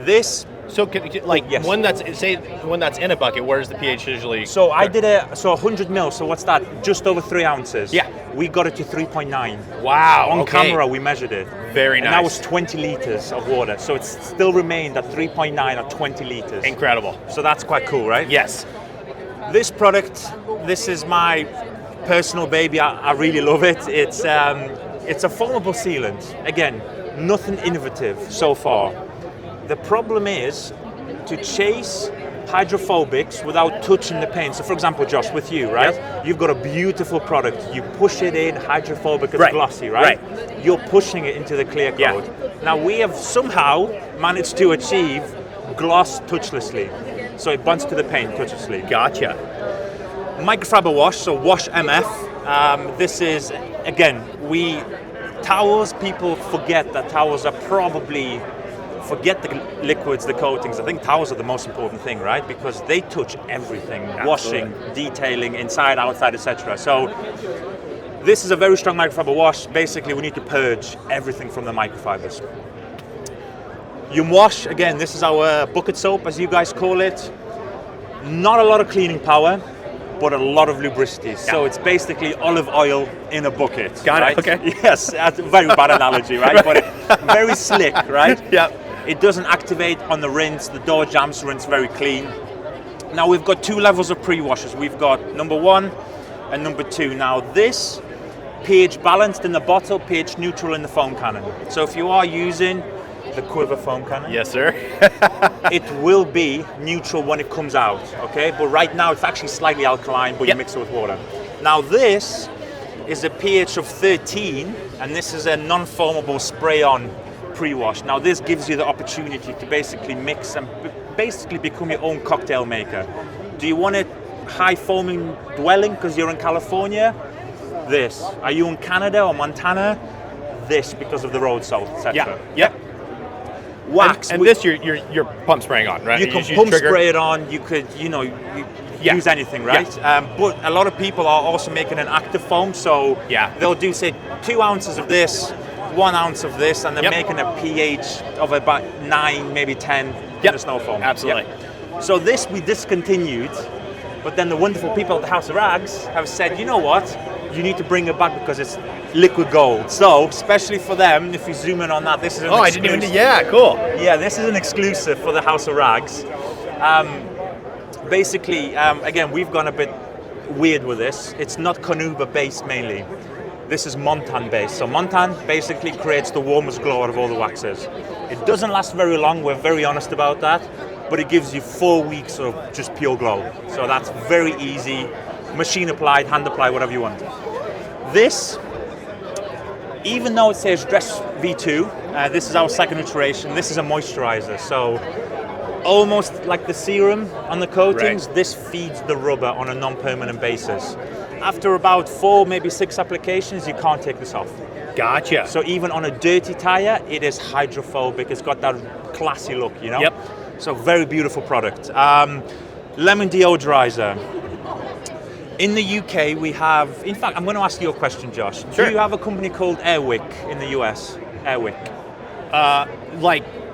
This, So, Yes. one that's in a bucket, where's the pH usually? so I did 100 mils, so what's that? Just over 3 ounces. Yeah. We got it to 3.9. Wow. On okay. camera, we measured it. Very And nice. that was 20 liters of water. So it's still remained at 3.9 or 20 liters. Incredible. So that's quite cool, right? Yes. This product, this is my personal baby. I really love it. It's a foamable sealant. Again, nothing innovative so far. The problem is to chase hydrophobics without touching the paint. So for example, Josh, with you, right? Yep. You've got a beautiful product. You push it in, hydrophobic and Right. glossy, right? Right. You're pushing it into the clear Yeah. coat. Now we have somehow managed to achieve gloss touchlessly. So it bonds to the paint touchlessly. Gotcha. Microfiber wash, so Wash MF. This is, again, towels, people forget that towels are probably, forget the liquids, the coatings. I think towels are the most important thing, right? Because they touch everything, washing, detailing, inside, outside, etc. So this is a very strong microfiber wash. Basically, we need to purge everything from the microfibers. YumWash, again, this is our bucket soap, as you guys call it. Not a lot of cleaning power, but a lot of lubricity. So it's basically olive oil in a bucket. Got right? it, okay. Yes, that's a very bad analogy, right? But very slick, right? Yep. It doesn't activate on the rinse. The door jams rinse very clean. Now we've got 2 levels of pre-washes. We've got number 1 and number 2. Now this, pH balanced in the bottle, pH neutral in the foam cannon. So if you are using the QUIVR foam cannon, Yes, sir. it will be neutral when it comes out, okay? But right now it's actually slightly alkaline, but you mix it with water. Now this is a pH of 13, and this is a non-foamable spray-on pre-wash. Now this gives you the opportunity to basically mix and basically become your own cocktail maker. Do you want it high foaming dwelling because you're in California? This. Are you in Canada or Montana? This, because of the road salt, etc. Yeah. Yep. wax. And this you're pump spraying on, right? You can pump spray it on. You could, use anything, right? Yeah. But a lot of people are also making an active foam, so they'll do, say, 2 ounces of this, 1 ounce of this, and they're making a pH of about 9, maybe 10 in the snow foam. Absolutely. Yep. So this we discontinued, but then the wonderful people at the House of Rags have said, you know what? You need to bring it back because it's liquid gold. So, especially for them, if you zoom in on that, this is an I didn't even. Yeah, cool. Yeah, this is an exclusive for the House of Rags. Basically, again, we've gone a bit weird with this. It's not Konuba based mainly. This is Montan based. So Montan basically creates the warmest glow out of all the waxes. It doesn't last very long, we're very honest about that, but it gives you 4 weeks of just pure glow. So that's very easy, machine applied, hand applied, whatever you want. This, even though it says Dress V2, this is our second iteration, this is a moisturizer. So almost like the serum on the coatings, this feeds the rubber on a non-permanent basis. After about 4, maybe 6 applications, you can't take this off. Gotcha. So even on a dirty tire, it is hydrophobic. It's got that classy look, Yep. So very beautiful product. Lemon deodorizer. In the UK, we have, in fact, I'm going to ask you a question, Josh. Sure. Do you have a company called Airwick in the US? Airwick.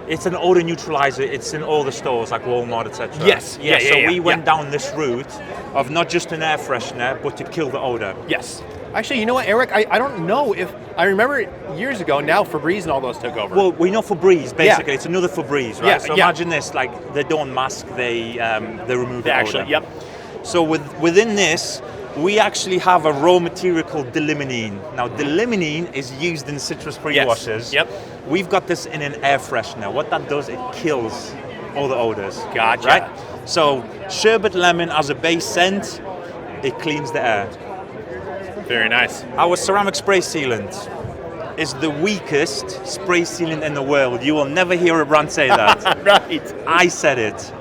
It's an odor neutralizer. It's in all the stores like Walmart, etc. Yes. Yeah. So we went down this route of not just an air freshener, but to kill the odor. Yes. Actually, you know what, Eric? I don't know if I remember years ago. Now Febreze and all those took over. Well, we know Febreze basically. It's another Febreze, right? Yeah, so imagine this: like they don't mask, they remove the odor. Yep. So within this, we actually have a raw material called delimonene. Now, delimonene is used in citrus pre-washers. Yep. We've got this in an air freshener. What that does, it kills all the odors. Gotcha. Right? So, sherbet lemon as a base scent, it cleans the air. Very nice. Our ceramic spray sealant is the weakest spray sealant in the world. You will never hear a brand say that. Right. I said it.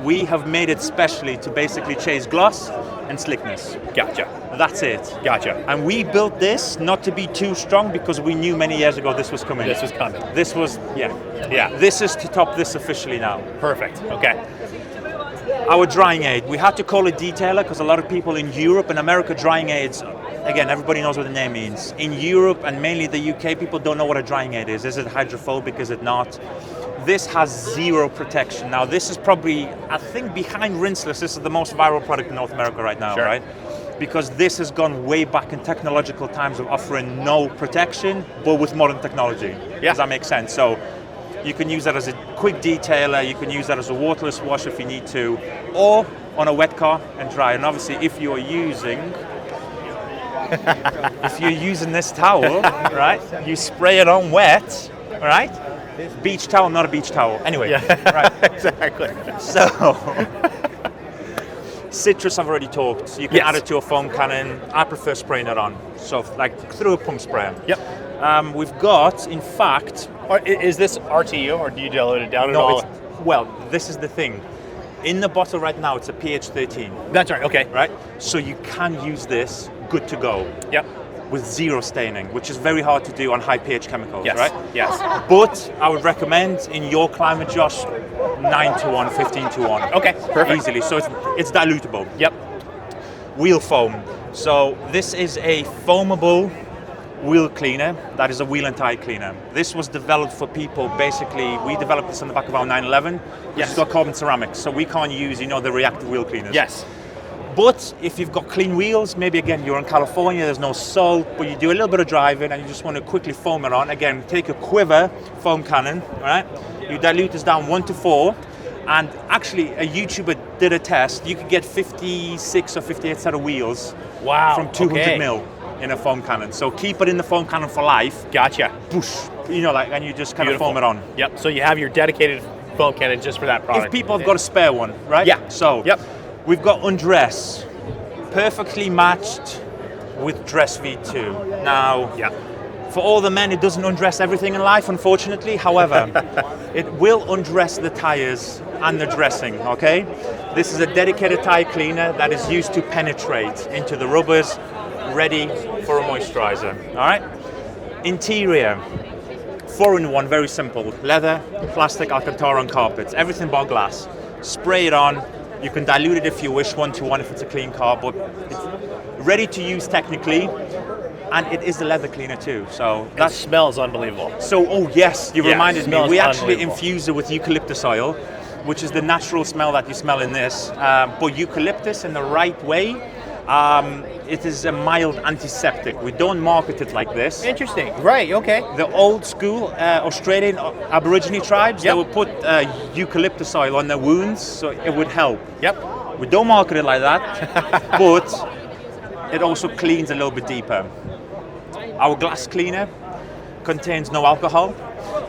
We have made it specially to basically chase gloss and slickness. Gotcha. That's it. Gotcha. And we built this not to be too strong because we knew many years ago this was coming. This was coming. This was, yeah. This is to top this officially now. Perfect. Okay. Our drying aid. We had to call it detailer because a lot of people in Europe and America, drying aids, again, everybody knows what the name means. In Europe and mainly the UK, people don't know what a drying aid is. Is it hydrophobic? Is it not? This has zero protection. Now, this is probably, I think, behind rinseless, this is the most viral product in North America right now, right? Because this has gone way back in technological times of offering no protection, but with modern technology. Does that make sense? So you can use that as a quick detailer, you can use that as a waterless wash if you need to, or on a wet car and dry. And obviously, if you're using this towel, right, you spray it on wet, right? Beach towel, not a beach towel. Anyway, right. Exactly. So, citrus I've already talked. You can add it to a foam cannon. I prefer spraying it on. So, like through a pump sprayer. Yep. We've got, in fact... Is this RTU or do you dilute it down at all? Well, this is the thing. In the bottle right now, it's a pH 13. That's right, okay. Right? So you can use this good to go. Yep. With zero staining, which is very hard to do on high pH chemicals, right? Yes. But I would recommend in your climate, Josh, 9 to 1, 15 to 1. Okay, perfect. Easily, so it's dilutable. Yep. Wheel foam. So this is a foamable wheel cleaner. That is a wheel and tire cleaner. This was developed for people, basically, we developed this on the back of our 911. It's got carbon ceramics, so we can't use, the reactive wheel cleaners. Yes. But if you've got clean wheels, maybe again, you're in California, there's no salt, but you do a little bit of driving and you just want to quickly foam it on. Again, take a QUIVR foam cannon, right? You dilute this down 1 to 4, and actually a YouTuber did a test. You could get 56 or 58 set of wheels from 200 mil in a foam cannon. So keep it in the foam cannon for life. Gotcha. Boosh, and you just kind of foam it on. Yep, so you have your dedicated foam cannon just for that product. If people have got a spare one, right? Yeah. So, we've got Undress, perfectly matched with Dress V2. Now, for all the men, it doesn't undress everything in life, unfortunately. However, it will undress the tires and the dressing, okay? This is a dedicated tire cleaner that is used to penetrate into the rubbers, ready for a moisturizer, all right? Interior, 4-in-1, very simple. Leather, plastic, Alcantara, and carpets. Everything but glass. Spray it on. You can dilute it if you wish, 1-to-1 if it's a clean car, but it's ready to use technically. And it is a leather cleaner too, so that smells unbelievable. So, oh yes, you reminded me. We actually unbelievable. infuse it with eucalyptus oil, which is the natural smell that you smell in this. But eucalyptus in the right way, it is a mild antiseptic. We don't market it like this. Interesting. Right. Okay. The old school Australian Aborigine tribes, they would put eucalyptus oil on their wounds, so it would help. Yep. We don't market it like that, but it also cleans a little bit deeper. Our glass cleaner contains no alcohol.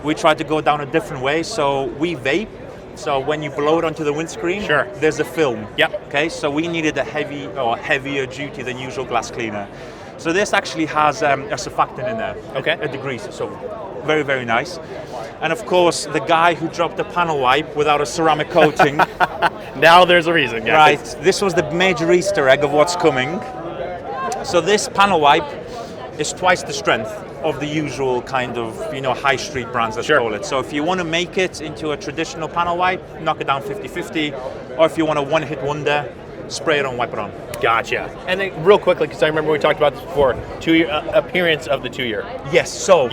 We try to go down a different way, so we vape. So when you blow it onto the windscreen, there's a film. Yep. Okay, so we needed a heavier duty than usual glass cleaner. So this actually has a surfactant in there. Okay. A degreaser, so very, very nice. And of course, the guy who dropped the panel wipe without a ceramic coating. Now there's a reason. Yeah, right. This was the major Easter egg of what's coming. So this panel wipe is twice the strength of the usual kind of, high street brands, let's call it. So if you want to make it into a traditional panel wipe, knock it down 50-50, or if you want a one-hit wonder, spray it on, wipe it on. Gotcha. And then real quickly, because I remember we talked about this before, 2-year appearance of the 2-year. Yes, so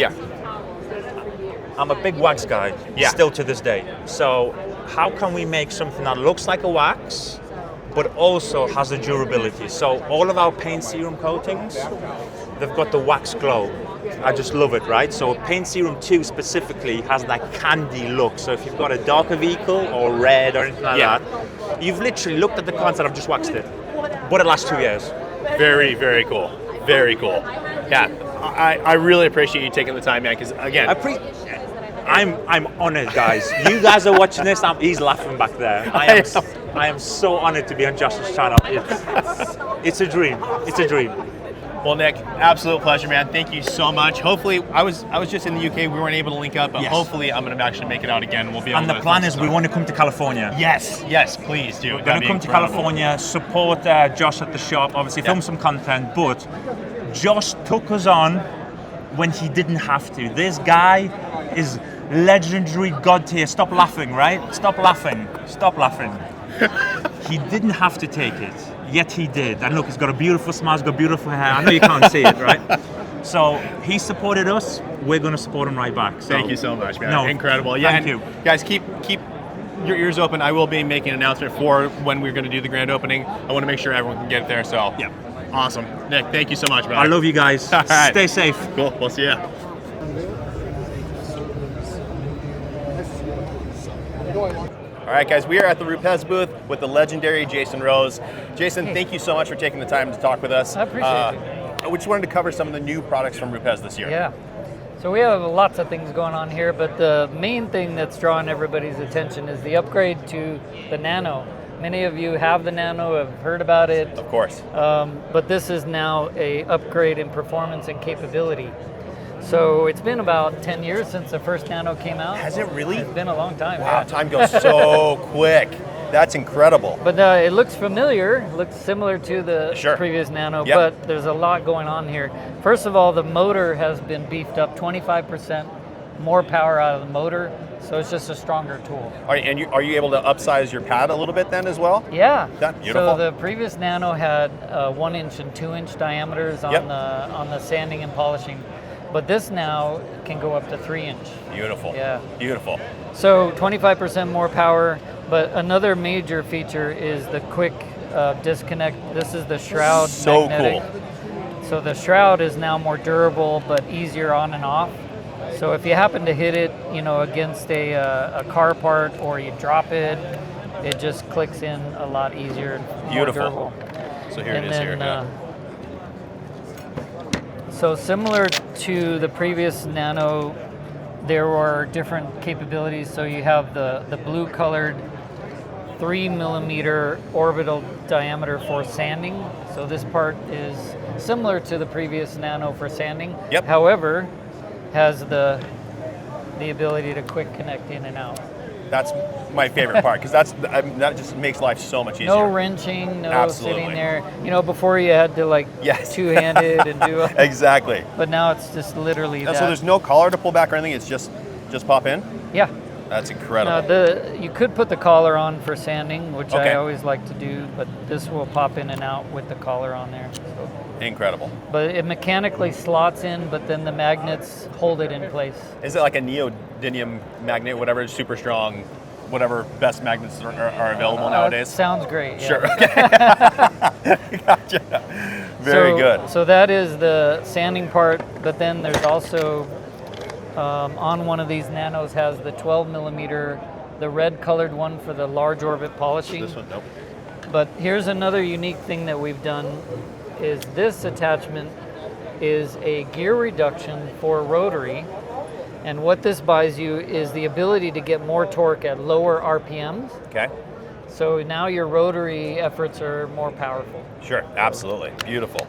I'm a big wax guy, still to this day. So how can we make something that looks like a wax, but also has the durability? So all of our paint serum coatings, they've got the wax glow. I just love it, right? So Paint Serum 2 specifically has that candy look. So if you've got a darker vehicle or red or anything like that, you've literally looked at the car and said, I've just waxed it. But it lasts 2 years. Very, very cool. Very cool. Yeah, I really appreciate you taking the time, man, because again, I'm honored, guys. You guys are watching this. He's laughing back there. I am so honored to be on Josh's channel. It's a dream. It's a dream. Well, Nick, absolute pleasure, man. Thank you so much. Hopefully, I was just in the UK. We weren't able to link up, but hopefully, I'm going to actually make it out again. We'll be able. And the plan is we want to come to California. Yes, please do. We're going to come to California, support Josh at the shop, obviously film some content. But Josh took us on when he didn't have to. This guy is legendary god tier. Stop laughing, right? Stop laughing. Stop laughing. He didn't have to take it, yet he did. And look, he's got a beautiful smile, he's got beautiful hair. I know you can't see it, right? So he supported us, we're going to support him right back. So, thank you so much, man. No, incredible. Yeah, thank you. Guys, keep your ears open. I will be making an announcement for when we're going to do the grand opening. I want to make sure everyone can get there, so yeah. Awesome. Nick, thank you so much, brother. I love you guys. All right. Stay safe. Cool, we'll see ya. All right, guys, we are at the RUPES booth with the legendary Jason Rose. Jason, thank you so much for taking the time to talk with us. I appreciate it. We just wanted to cover some of the new products from RUPES this year. Yeah. So we have lots of things going on here, but the main thing that's drawing everybody's attention is the upgrade to the Nano. Many of you have the Nano, have heard about it. Of course. But this is now a upgrade in performance and capability. So it's been about 10 years since the first Nano came out. Has it really? It's been a long time. Wow, time goes so quick. That's incredible. But it looks familiar, it looks similar to the previous Nano, but there's a lot going on here. First of all, the motor has been beefed up, 25% more power out of the motor, so it's just a stronger tool. Are you able to upsize your pad a little bit then as well? Yeah. That's beautiful. So the previous Nano had 1-inch and 2-inch diameters on the sanding and polishing. But this now can go up to 3-inch. Beautiful. Yeah. Beautiful. So 25% more power, but another major feature is the quick disconnect. This is the shroud magnetic. Cool. So the shroud is now more durable, but easier on and off. So if you happen to hit it, against a car part or you drop it, it just clicks in a lot easier and more durable. So here it is here. So similar to the previous Nano, there were different capabilities. So you have the blue colored 3mm orbital diameter for sanding. So this part is similar to the previous Nano for sanding. However, has the ability to quick connect in and out. That's my favorite part because that just makes life so much easier. No wrenching, no Absolutely. sitting there. You know, before you had to like Yes. two-handed and do it. Exactly. But now it's just literally And that. so there's no collar to pull back or anything. It's just pop in. Yeah. That's incredible. Now you could put the collar on for sanding, which Okay. I always like to do, but this will pop in and out with the collar on there. So. Incredible. But it mechanically slots in, but then the magnets hold it in place. Is it like a neodymium magnet, whatever, super strong, whatever best magnets are available nowadays? Sounds great. Yeah. Sure. Okay. Gotcha. Very good. So that is the sanding part, but then there's also on one of these nanos has the 12 millimeter, the red colored one for the large orbit polishing. This one, nope. But here's another unique thing that we've done is this attachment is a gear reduction for rotary. And what this buys you is the ability to get more torque at lower RPMs. Okay. So now your rotary efforts are more powerful. Sure, absolutely. Beautiful.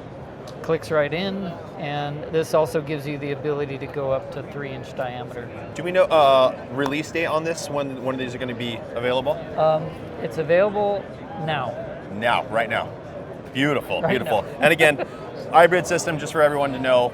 Clicks right in, and this also gives you the ability to go up to 3-inch diameter. Do we know release date on this? When one of these are going to be available? It's available now. Now, right now. Beautiful, Right beautiful. now. And again, hybrid system, just for everyone to know,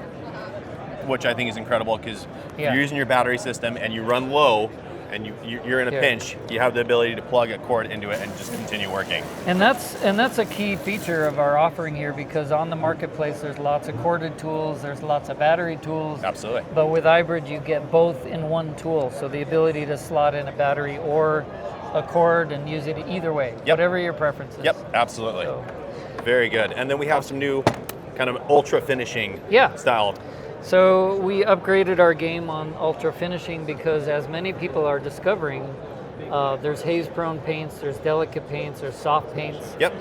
which I think is incredible because if Yeah. you're using your battery system and you run low and you're in a Yeah. pinch, you have the ability to plug a cord into it and just continue working. And that's a key feature of our offering here, because on the marketplace there's lots of corded tools, there's lots of battery tools. Absolutely. But with hybrid you get both in one tool, so the ability to slot in a battery or a cord and use it either way, Yep. whatever your preference is. Yep, absolutely. So, Very good. And then we have some new kind of ultra finishing Yeah. style. So we upgraded our game on ultra finishing because, as many people are discovering, there's haze-prone paints, there's delicate paints, there's soft paints. Yep.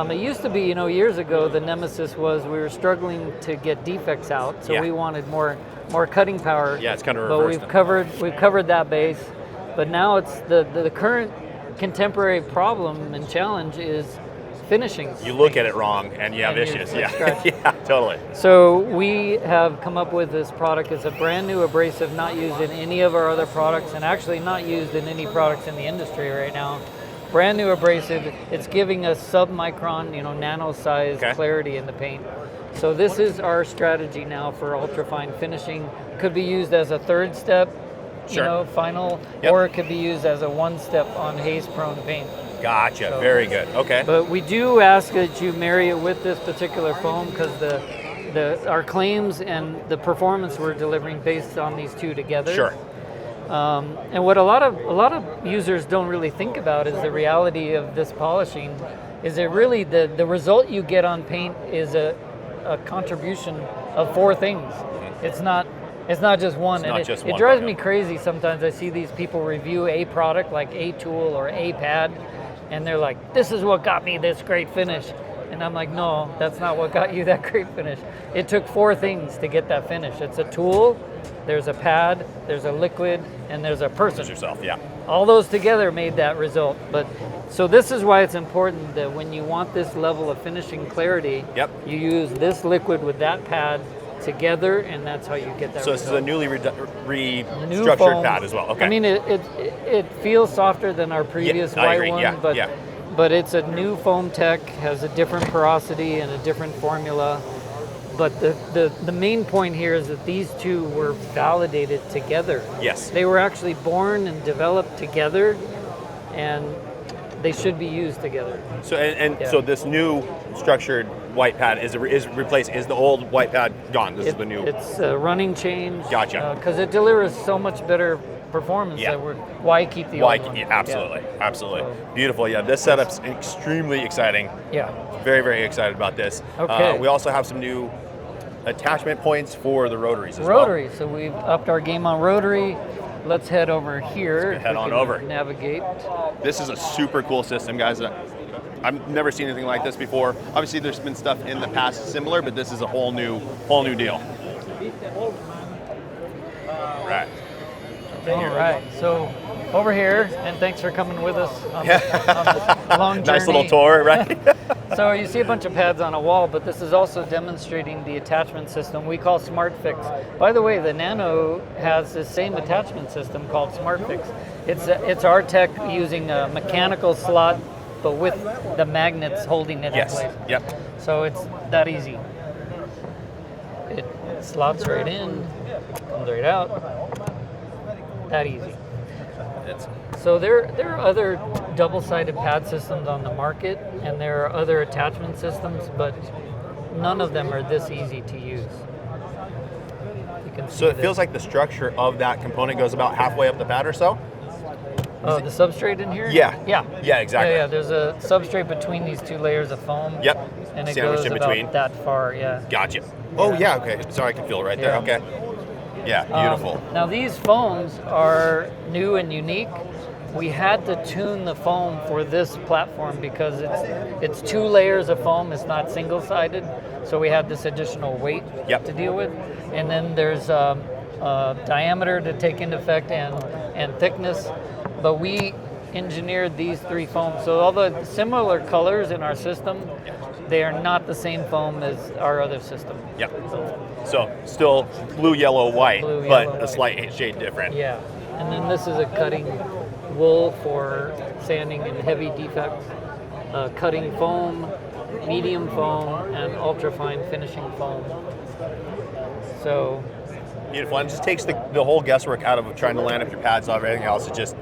It used to be, years ago, the nemesis was we were struggling to get defects out, so Yeah. we wanted more cutting power. Yeah, it's kind of But reversed. we've covered that base, but now it's the current contemporary problem and challenge is finishing. You look at it wrong and you have And you issues. like Yeah. scratch. Yeah, totally. So we have come up with this product. It's a brand new abrasive, not used in any of our other products, and actually not used in any products in the industry right now. Brand new abrasive. It's giving us sub-micron, nano size clarity in the paint. So this is our strategy now for ultrafine finishing. Could be used as a third step, final, Yep. or it could be used as a one step on haze-prone paint. Gotcha. So- Very good. Okay. But we do ask that you marry it with this particular foam because our claims and the performance we're delivering based on these two together. Sure. And what a lot of users don't really think about is the reality of this polishing. Is it really the result you get on paint is a contribution of four things. It's not just one. It's not just it one, drives yeah. me crazy sometimes. I see these people review a product like a tool or a pad, and they're like, "This is what got me this great finish." And I'm like, no, that's not what got you that great finish. It took four things to get that finish. It's a tool, there's a pad, there's a liquid, and there's a person. Just yourself, yeah. All those together made that result. But so this is why it's important that when you want this level of finishing clarity, Yep. you use this liquid with that pad together, and that's how you get that So this is result. a newly New restructured foam. pad as well. Okay. I mean, it feels softer than our previous I white agree. one, Yeah, but yeah. but it's a new foam tech, has a different porosity and a different formula. But the main point here is that these two were validated together. Yes. They were actually born and developed together, and they should be used together. So and Yeah. so this new structured white pad is replaced. Is the old white pad gone? This is the new. It's a running change. Gotcha. Because it delivers so much better performance. Yeah. That why keep the old one? Yeah, absolutely, Yeah. absolutely. So- Beautiful. Yeah, this setup's extremely exciting. Yeah. Very, very excited about this. Okay. We also have some new attachment points for the rotaries as well. Rotary. So we've upped our game on rotary. Let's head over here. Let's head if we on can over. Navigate. This is a super cool system, guys. I've never seen anything like this before. Obviously, there's been stuff in the past similar, but this is a whole new deal. Right. All right, so over here, and thanks for coming with us on this long journey. Nice little tour, right? So you see a bunch of pads on a wall, but this is also demonstrating the attachment system we call SmartFix. By the way, the Nano has the same attachment system called SmartFix. It's our tech using a mechanical slot, but with the magnets holding it in place. Yep. So it's that easy. It slots right in, comes right out. That easy. So there are other double-sided pad systems on the market, and there are other attachment systems, but none of them are this easy to use. You can see so it feels like the structure of that component goes about halfway up the pad or so? Oh, the substrate in here? Yeah. Yeah. Yeah, exactly. Yeah, there's a substrate between these two layers of foam. Yep. And it Sandwiched goes in between. about that far, yeah. Gotcha. Oh, yeah, okay. Sorry, I can feel it right there. Okay. Yeah, beautiful. Now these foams are new and unique. We had to tune the foam for this platform because it's two layers of foam. It's not single-sided, so we had this additional weight to deal with. And then there's diameter to take into effect and thickness. But we engineered these three foams. So all the similar colors in our system, they are not the same foam as our other system. Yep. So still blue, yellow, white, Blue, but yellow, a slight shade different. Yeah. And then this is a cutting wool for sanding and heavy defects. Cutting foam, medium foam, and ultrafine finishing foam. So beautiful. And it just takes the whole guesswork out of trying to line up your pads off everything else. It's just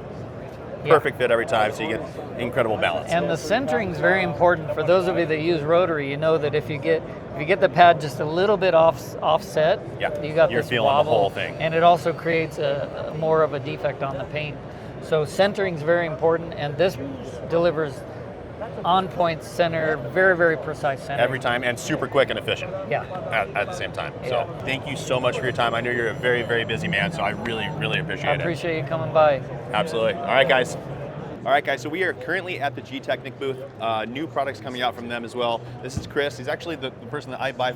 perfect fit every time, so you get incredible balance. And the centering is very important. For those of you that use rotary, you know that if you get the pad just a little bit offset, you got you're this feeling wobble, the whole thing. and it also creates a more of a defect on the paint. So centering is very important, and this delivers on-point center, very, very precise center. Every time, and super quick and efficient. Yeah. At the same time. So thank you so much for your time. I know you're a very, very busy man, so I really, really appreciate it. I appreciate you coming by. Absolutely. All right, guys. So we are currently at the Gtechniq booth. New products coming out from them as well. This is Chris. He's actually the person that I buy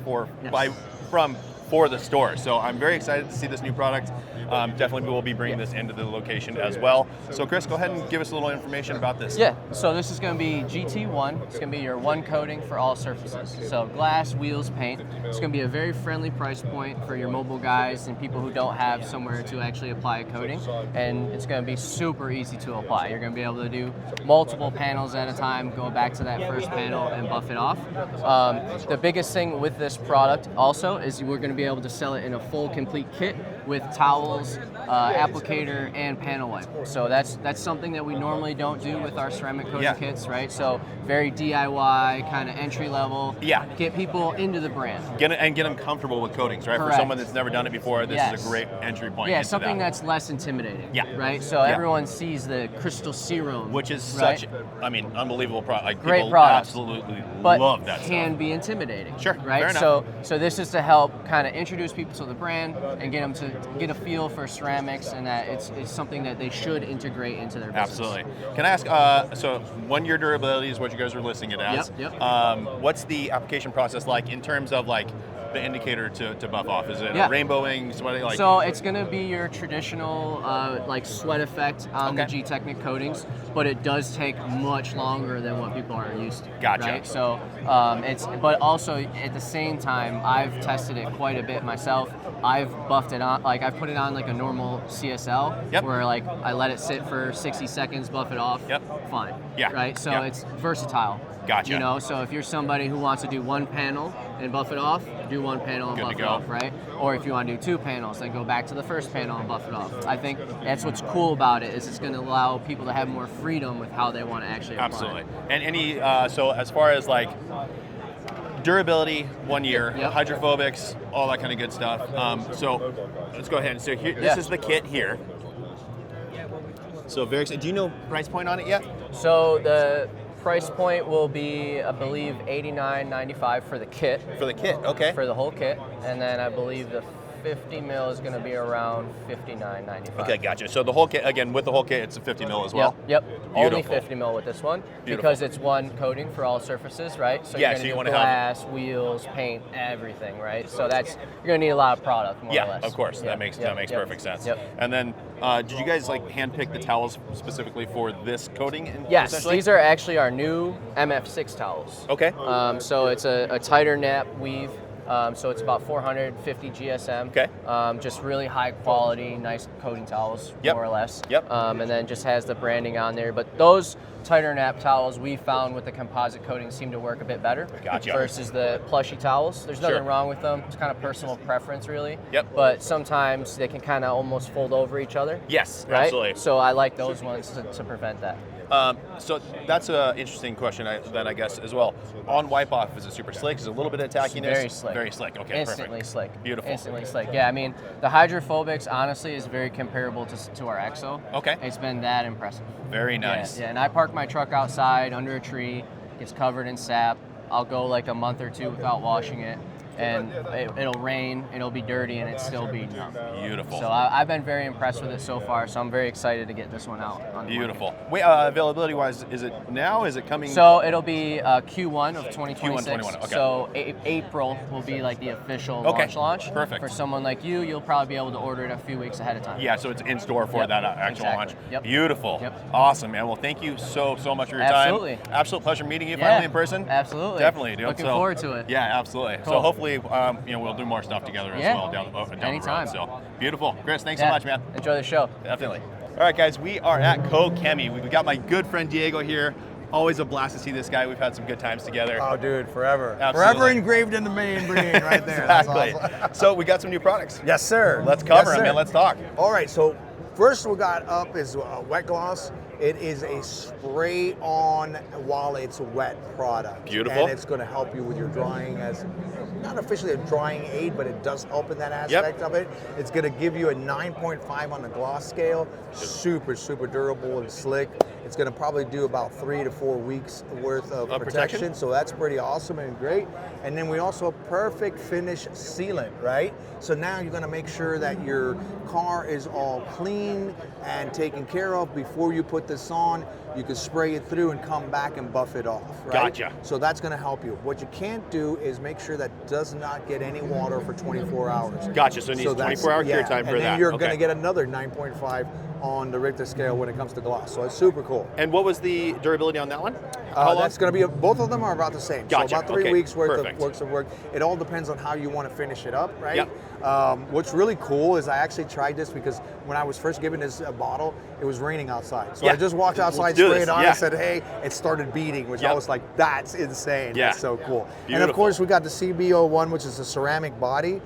from for the store. So I'm very excited to see this new product. Definitely we'll be bringing this into the location as well. So Chris, go ahead and give us a little information about this. Yeah, so this is going to be GT1. It's going to be your one coating for all surfaces. So glass, wheels, paint. It's going to be a very friendly price point for your mobile guys and people who don't have somewhere to actually apply a coating. And it's going to be super easy to apply. You're going to be able to do multiple panels at a time, go back to that first panel and buff it off. The biggest thing with this product also is we're going to be able to sell it in a full complete kit with towels, applicator, and panel wipe. So that's something that we normally don't do with our ceramic coating kits, right? So very DIY, kind of entry level. Yeah. Get people into the brand. Get them comfortable with coatings, right? Correct. For someone that's never done it before, this is a great entry point. Yeah, into something that. that's less intimidating. Yeah. Right? So everyone sees the crystal serum. Which is right? such, unbelievable product. Like, Great people product. absolutely but love that can stuff. be intimidating. Sure, right? fair enough. So this is to help kind of introduce people to the brand and get them to get a feel for ceramics, and that it's something that they should integrate into their business. Absolutely. Can I ask, so 1 year durability is what you guys are listing it as. Yep. What's the application process like in terms of like the indicator to buff off? Is it a rainbowing, sweating? Like? So it's going to be your traditional like sweat effect on the Gtechniq coatings, but it does take much longer than what people are used to. Gotcha. Right? So but also at the same time, I've tested it quite a bit myself. I've buffed it on, like I've put it on like a normal CSL, where like I let it sit for 60 seconds, buff it off, fine. Yeah. Right? So it's versatile. Gotcha. You know, so if you're somebody who wants to do one panel and buff it off, do one panel and Good buff to it go. off, right? Or if you want to do 2 panels, then go back to the first panel and buff it off. I think that's what's cool about it, is it's going to allow people to have more freedom with how they want to actually apply. Absolutely. And any, so as far as like durability, 1 year, hydrophobics, all that kind of good stuff. So let's go ahead and so here, this is the kit here. So very excited. Do you know price point on it yet? So the price point will be, I believe, $89.95 for the kit. For the kit, okay. For the whole kit, and then I believe the 50 mil is going to be around $59.95. Okay, gotcha. So the whole kit, again, with the whole kit, it's a 50 mil as well? Yep. Only Beautiful. 50 mil with this one. Beautiful. Because it's one coating for all surfaces, right? So Yeah, you're so going you to wanna do have- glass, wheels, paint, everything, right? So that's, you're going to need a lot of product, more or Yeah, less. of course. Yep, That makes yep, perfect sense. Yep. And then, did you guys like handpick the towels specifically for this coating? Yes, essentially? these are actually our new MF6 towels. Okay. So it's a tighter nap weave. So it's about 450 GSM. Okay. Just really high quality, nice coating towels, Yep. more or less. Yep. And then just has the branding on there. But those tighter nap towels we found with the composite coating seem to work a bit better. Gotcha. Versus the plushy towels. There's nothing Sure. wrong with them. It's kind of personal preference, really. Yep. But sometimes they can kind of almost fold over each other. Yes, Right? absolutely. So I like those ones to prevent that. So that's an interesting question then I guess as well. On wipe off, is it super slick? Is it a little bit of tackiness? Very slick. Very slick. Okay, Instantly perfect. slick. Beautiful. Instantly slick. Yeah, I mean, the hydrophobics honestly is very comparable to our EXO. Okay. It's been that impressive. Very nice. Yeah, and I park my truck outside under a tree, gets covered in sap. I'll go like a month or two without washing it, and it'll rain, it'll be dirty, and it'll still be numb. Beautiful. So I've been very impressed with it so far, so I'm very excited to get this one out. On the Beautiful. Wait, availability wise, is it now? Is it coming? So it'll be Q1 of 2026. Q1 21, okay. So April will be like the official launch. Perfect. For someone like you, you'll probably be able to order it a few weeks ahead of time. Yeah, so it's in store for Yep, that actual exactly. launch. Yep. Beautiful. Yep. Awesome, man. Well, thank you so much for your Absolutely. time. Absolute pleasure meeting you Yeah, finally in person. absolutely. Definitely, dude. Looking forward to it. Yeah, absolutely. So Cool. hopefully, we'll do more stuff together as Yeah. well down the road. Anytime. So beautiful. Chris, thanks so Yeah. much, man. Enjoy the show. Definitely. All right, guys, we are at Koch Chemie. We've got my good friend Diego here. Always a blast to see this guy. We've had some good times together. Oh, dude, forever. Absolutely. Forever engraved in the membrane right there. Exactly. That's awesome. So we got some new products. Yes, sir. Let's cover Yes, them, sir. man. Let's talk. All right, so first we got up is wet gloss. It is a spray on while it's wet product. Beautiful. And it's going to help you with your drying as, not officially a drying aid, but it does help in that aspect of it. It's going to give you a 9.5 on the gloss scale. Super, super durable and slick. It's going to probably do about 3 to 4 weeks worth of protection. So that's pretty awesome and great. And then we also have perfect finish sealant, right? So now you're going to make sure that your car is all clean and taken care of before you put this on. You can spray it through and come back and buff it off, right? Gotcha. So that's going to help you. What you can't do is make sure that does not get any water for 24 hours. Gotcha. So it needs 24-hour cure time for and that. then you're Okay. going to get another 9.5 on the Richter scale when it comes to gloss. So it's super cool. And what was the durability on that one? How long? That's going to be, both of them are about the same. Gotcha. So about 3 Okay. weeks worth Perfect. of work. It all depends on how you want to finish it up, right? Yep. What's really cool is I actually tried this because when I was first given this bottle, it was raining outside. So Yeah. I just walked outside, Let's do sprayed this. it on, Yeah. and said, hey, it started beating, which Yep. I was like, that's insane. Yeah. That's so cool. And Beautiful. of course, we got the CB01, which is a ceramic body.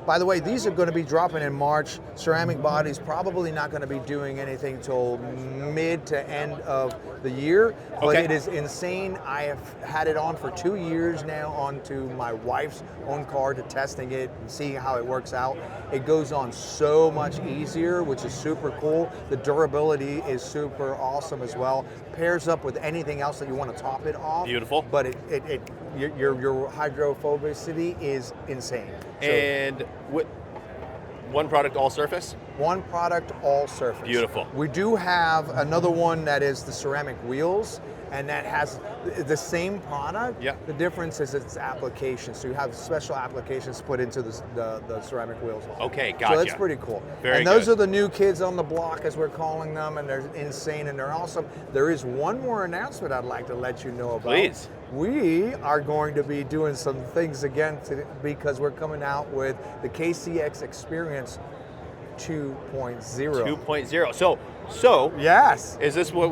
By the way, these are going to be dropping in March. Ceramic bodies probably not going to be doing anything till mid to end of the year, but Okay. it is insane. I have had it on for 2 years now onto my wife's own car to testing it and seeing how it works out. It goes on so much easier, which is super cool. The durability is super awesome as well. Pairs up with anything else that you want to top it off. Beautiful. But your hydrophobicity is insane. So And one product, all surface? one product, all surface. Beautiful. We do have another one that is the ceramic wheels, and that has the same product. Yeah. The difference is its application. So you have special applications put into the ceramic wheels. Okay, gotcha. So that's pretty cool. Very and those good. are the new kids on the block, as we're calling them, and they're insane and they're awesome. There is one more announcement I'd like to let you know about. Please. We are going to be doing some things again because we're coming out with the KCX Experience 2.0. 2.0. So Yes. is this what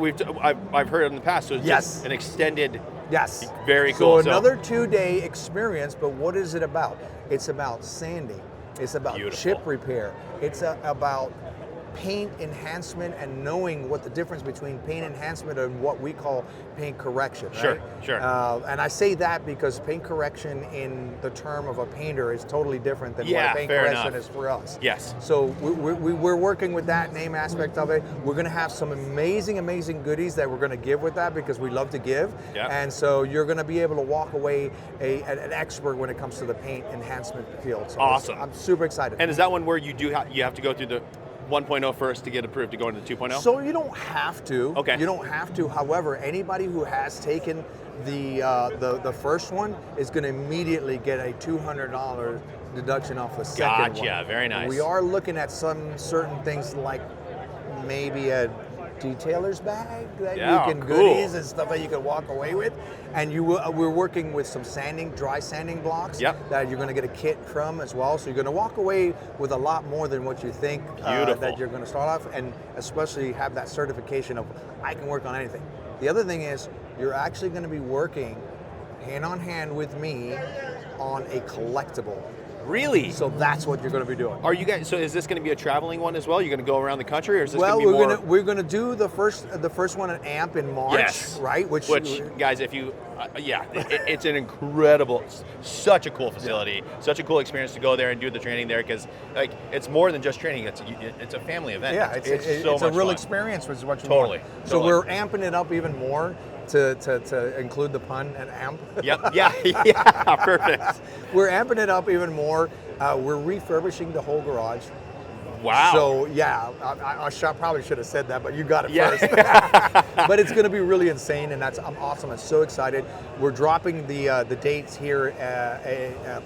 I've heard in the past? So it's Yes. just an extended. Yes. Very cool. So another 2-day experience, but what is it about? It's about sanding. It's about Beautiful. chip repair. It's about paint enhancement and knowing what the difference between paint enhancement and what we call paint correction. Right? Sure. And I say that because paint correction in the term of a painter is totally different than what paint correction is for us. Yes. So we're working with that name aspect of it. We're going to have some amazing goodies that we're going to give with that because we love to give. Yep. And so you're going to be able to walk away an expert when it comes to the paint enhancement field. So awesome. I'm super excited. And is that one where you you have to go through the 1.0 first to get approved to go into 2.0? So you don't have to. Okay. You don't have to. However, anybody who has taken the first one is going to immediately get a $200 deduction off the second one. Gotcha. Very nice. We are looking at some certain things like maybe a detailer's bag that you can goodies and stuff that you can walk away with, and we're working with some dry sanding blocks that you're going to get a kit from as well. So you're going to walk away with a lot more than what you think that you're going to start off, and especially have that certification of I can work on anything. The other thing is you're actually going to be working hand on hand with me on a collectible. Really? So that's what you're going to be doing. Are you guys? So is this going to be a traveling one as well? You're going to go around the country, or is this well, going to be more? We're going to do the first one at AMP in March, right? Which guys, if you, it's an incredible, such a cool facility, such a cool experience to go there and do the training there because like it's more than just training. It's a family event. Yeah, it's a real experience, which is what you want. So we're amping it up even more. To include the pun and amp. Yep. Yeah. Perfect. We're amping it up even more. We're refurbishing the whole garage. Wow. So yeah, I probably should have said that, but you got it first. But it's going to be really insane, and I'm awesome. I'm so excited. We're dropping the dates here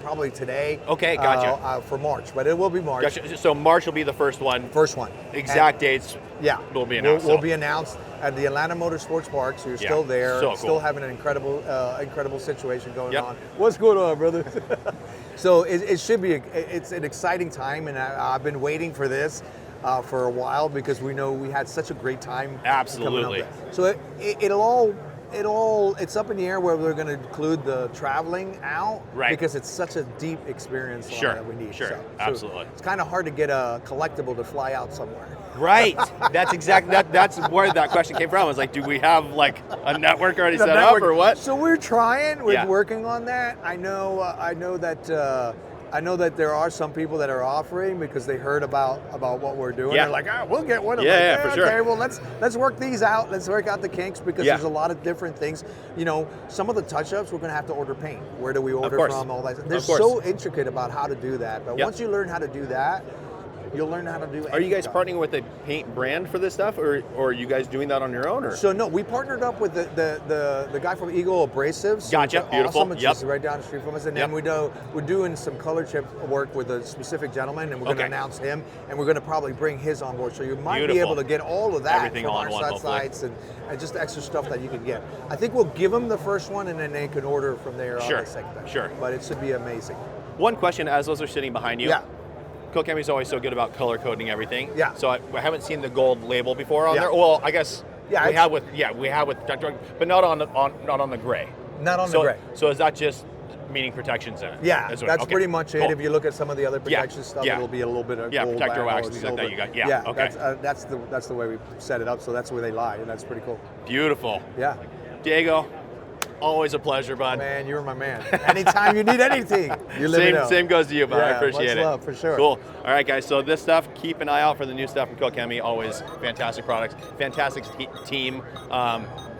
probably today. Okay, gotcha. For March, but it will be March. Gotcha. So March will be the first one. First one. Exact dates. Yeah, will be announced. Will be announced at the Atlanta Motorsports Park. So you're still there, so still having an incredible situation going on. What's going on, brother? So it should be. It's an exciting time, and I've been waiting for this for a while because we know we had such a great time. Absolutely. So it's up in the air where we're going to include the traveling out, right? Because it's such a deep experience that we need. Sure, absolutely. It's kind of hard to get a collectible to fly out somewhere. Right. That's exactly that's where that question came from. I was like, do we have like a network already set up or what? So we're trying. We're working on that. I know that there are some people that are offering because they heard about what we're doing. Yeah. They're like, we'll get one of them. Yeah, for sure. Okay, well let's work these out. Let's work out the kinks because there's a lot of different things. You know, some of the touch-ups we're going to have to order paint. Where do we order from? All that. They're so intricate about how to do that. But once you learn how to do that, you'll learn how to do it. Are you guys partnering with a paint brand for this stuff, or are you guys doing that on your own? Or? So no, we partnered up with the guy from Eagle Abrasives. Gotcha, beautiful. Awesome, it's right down the street from us. And then we're doing some color chip work with a specific gentleman, and we're going to announce him, and we're going to probably bring his on board. So you might be able to get all of that from our sites and just extra stuff that you can get. I think we'll give them the first one, and then they can order from there on the second time. Sure. But it should be amazing. One question, as those are sitting behind you. Yeah. Koch Chemie is always so good about color coding everything. Yeah. So I haven't seen the gold label before on there. Well, I guess we have with Gtechniq, but not on the gray. Not on the gray. So is that just meaning protections in it? Yeah, that's pretty much it. Cool. If you look at some of the other protection stuff, it'll be a little bit of gold protector wax, or things like that. You got okay. That's the way we set it up. So that's where they lie, and that's pretty cool. Beautiful. Yeah. Diego, always a pleasure, bud. Man, you're my man. Anytime you need anything, you let me know. Same goes to you, bud. I appreciate it. Much love, for sure. Cool. All right, guys. So this stuff, keep an eye out for the new stuff from Koch Chemie. Always fantastic products, fantastic team.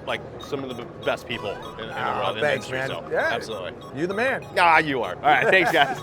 Like some of the best people in the world. Thanks, in the industry, man. So, absolutely. You the man. You are. All right. Thanks, guys.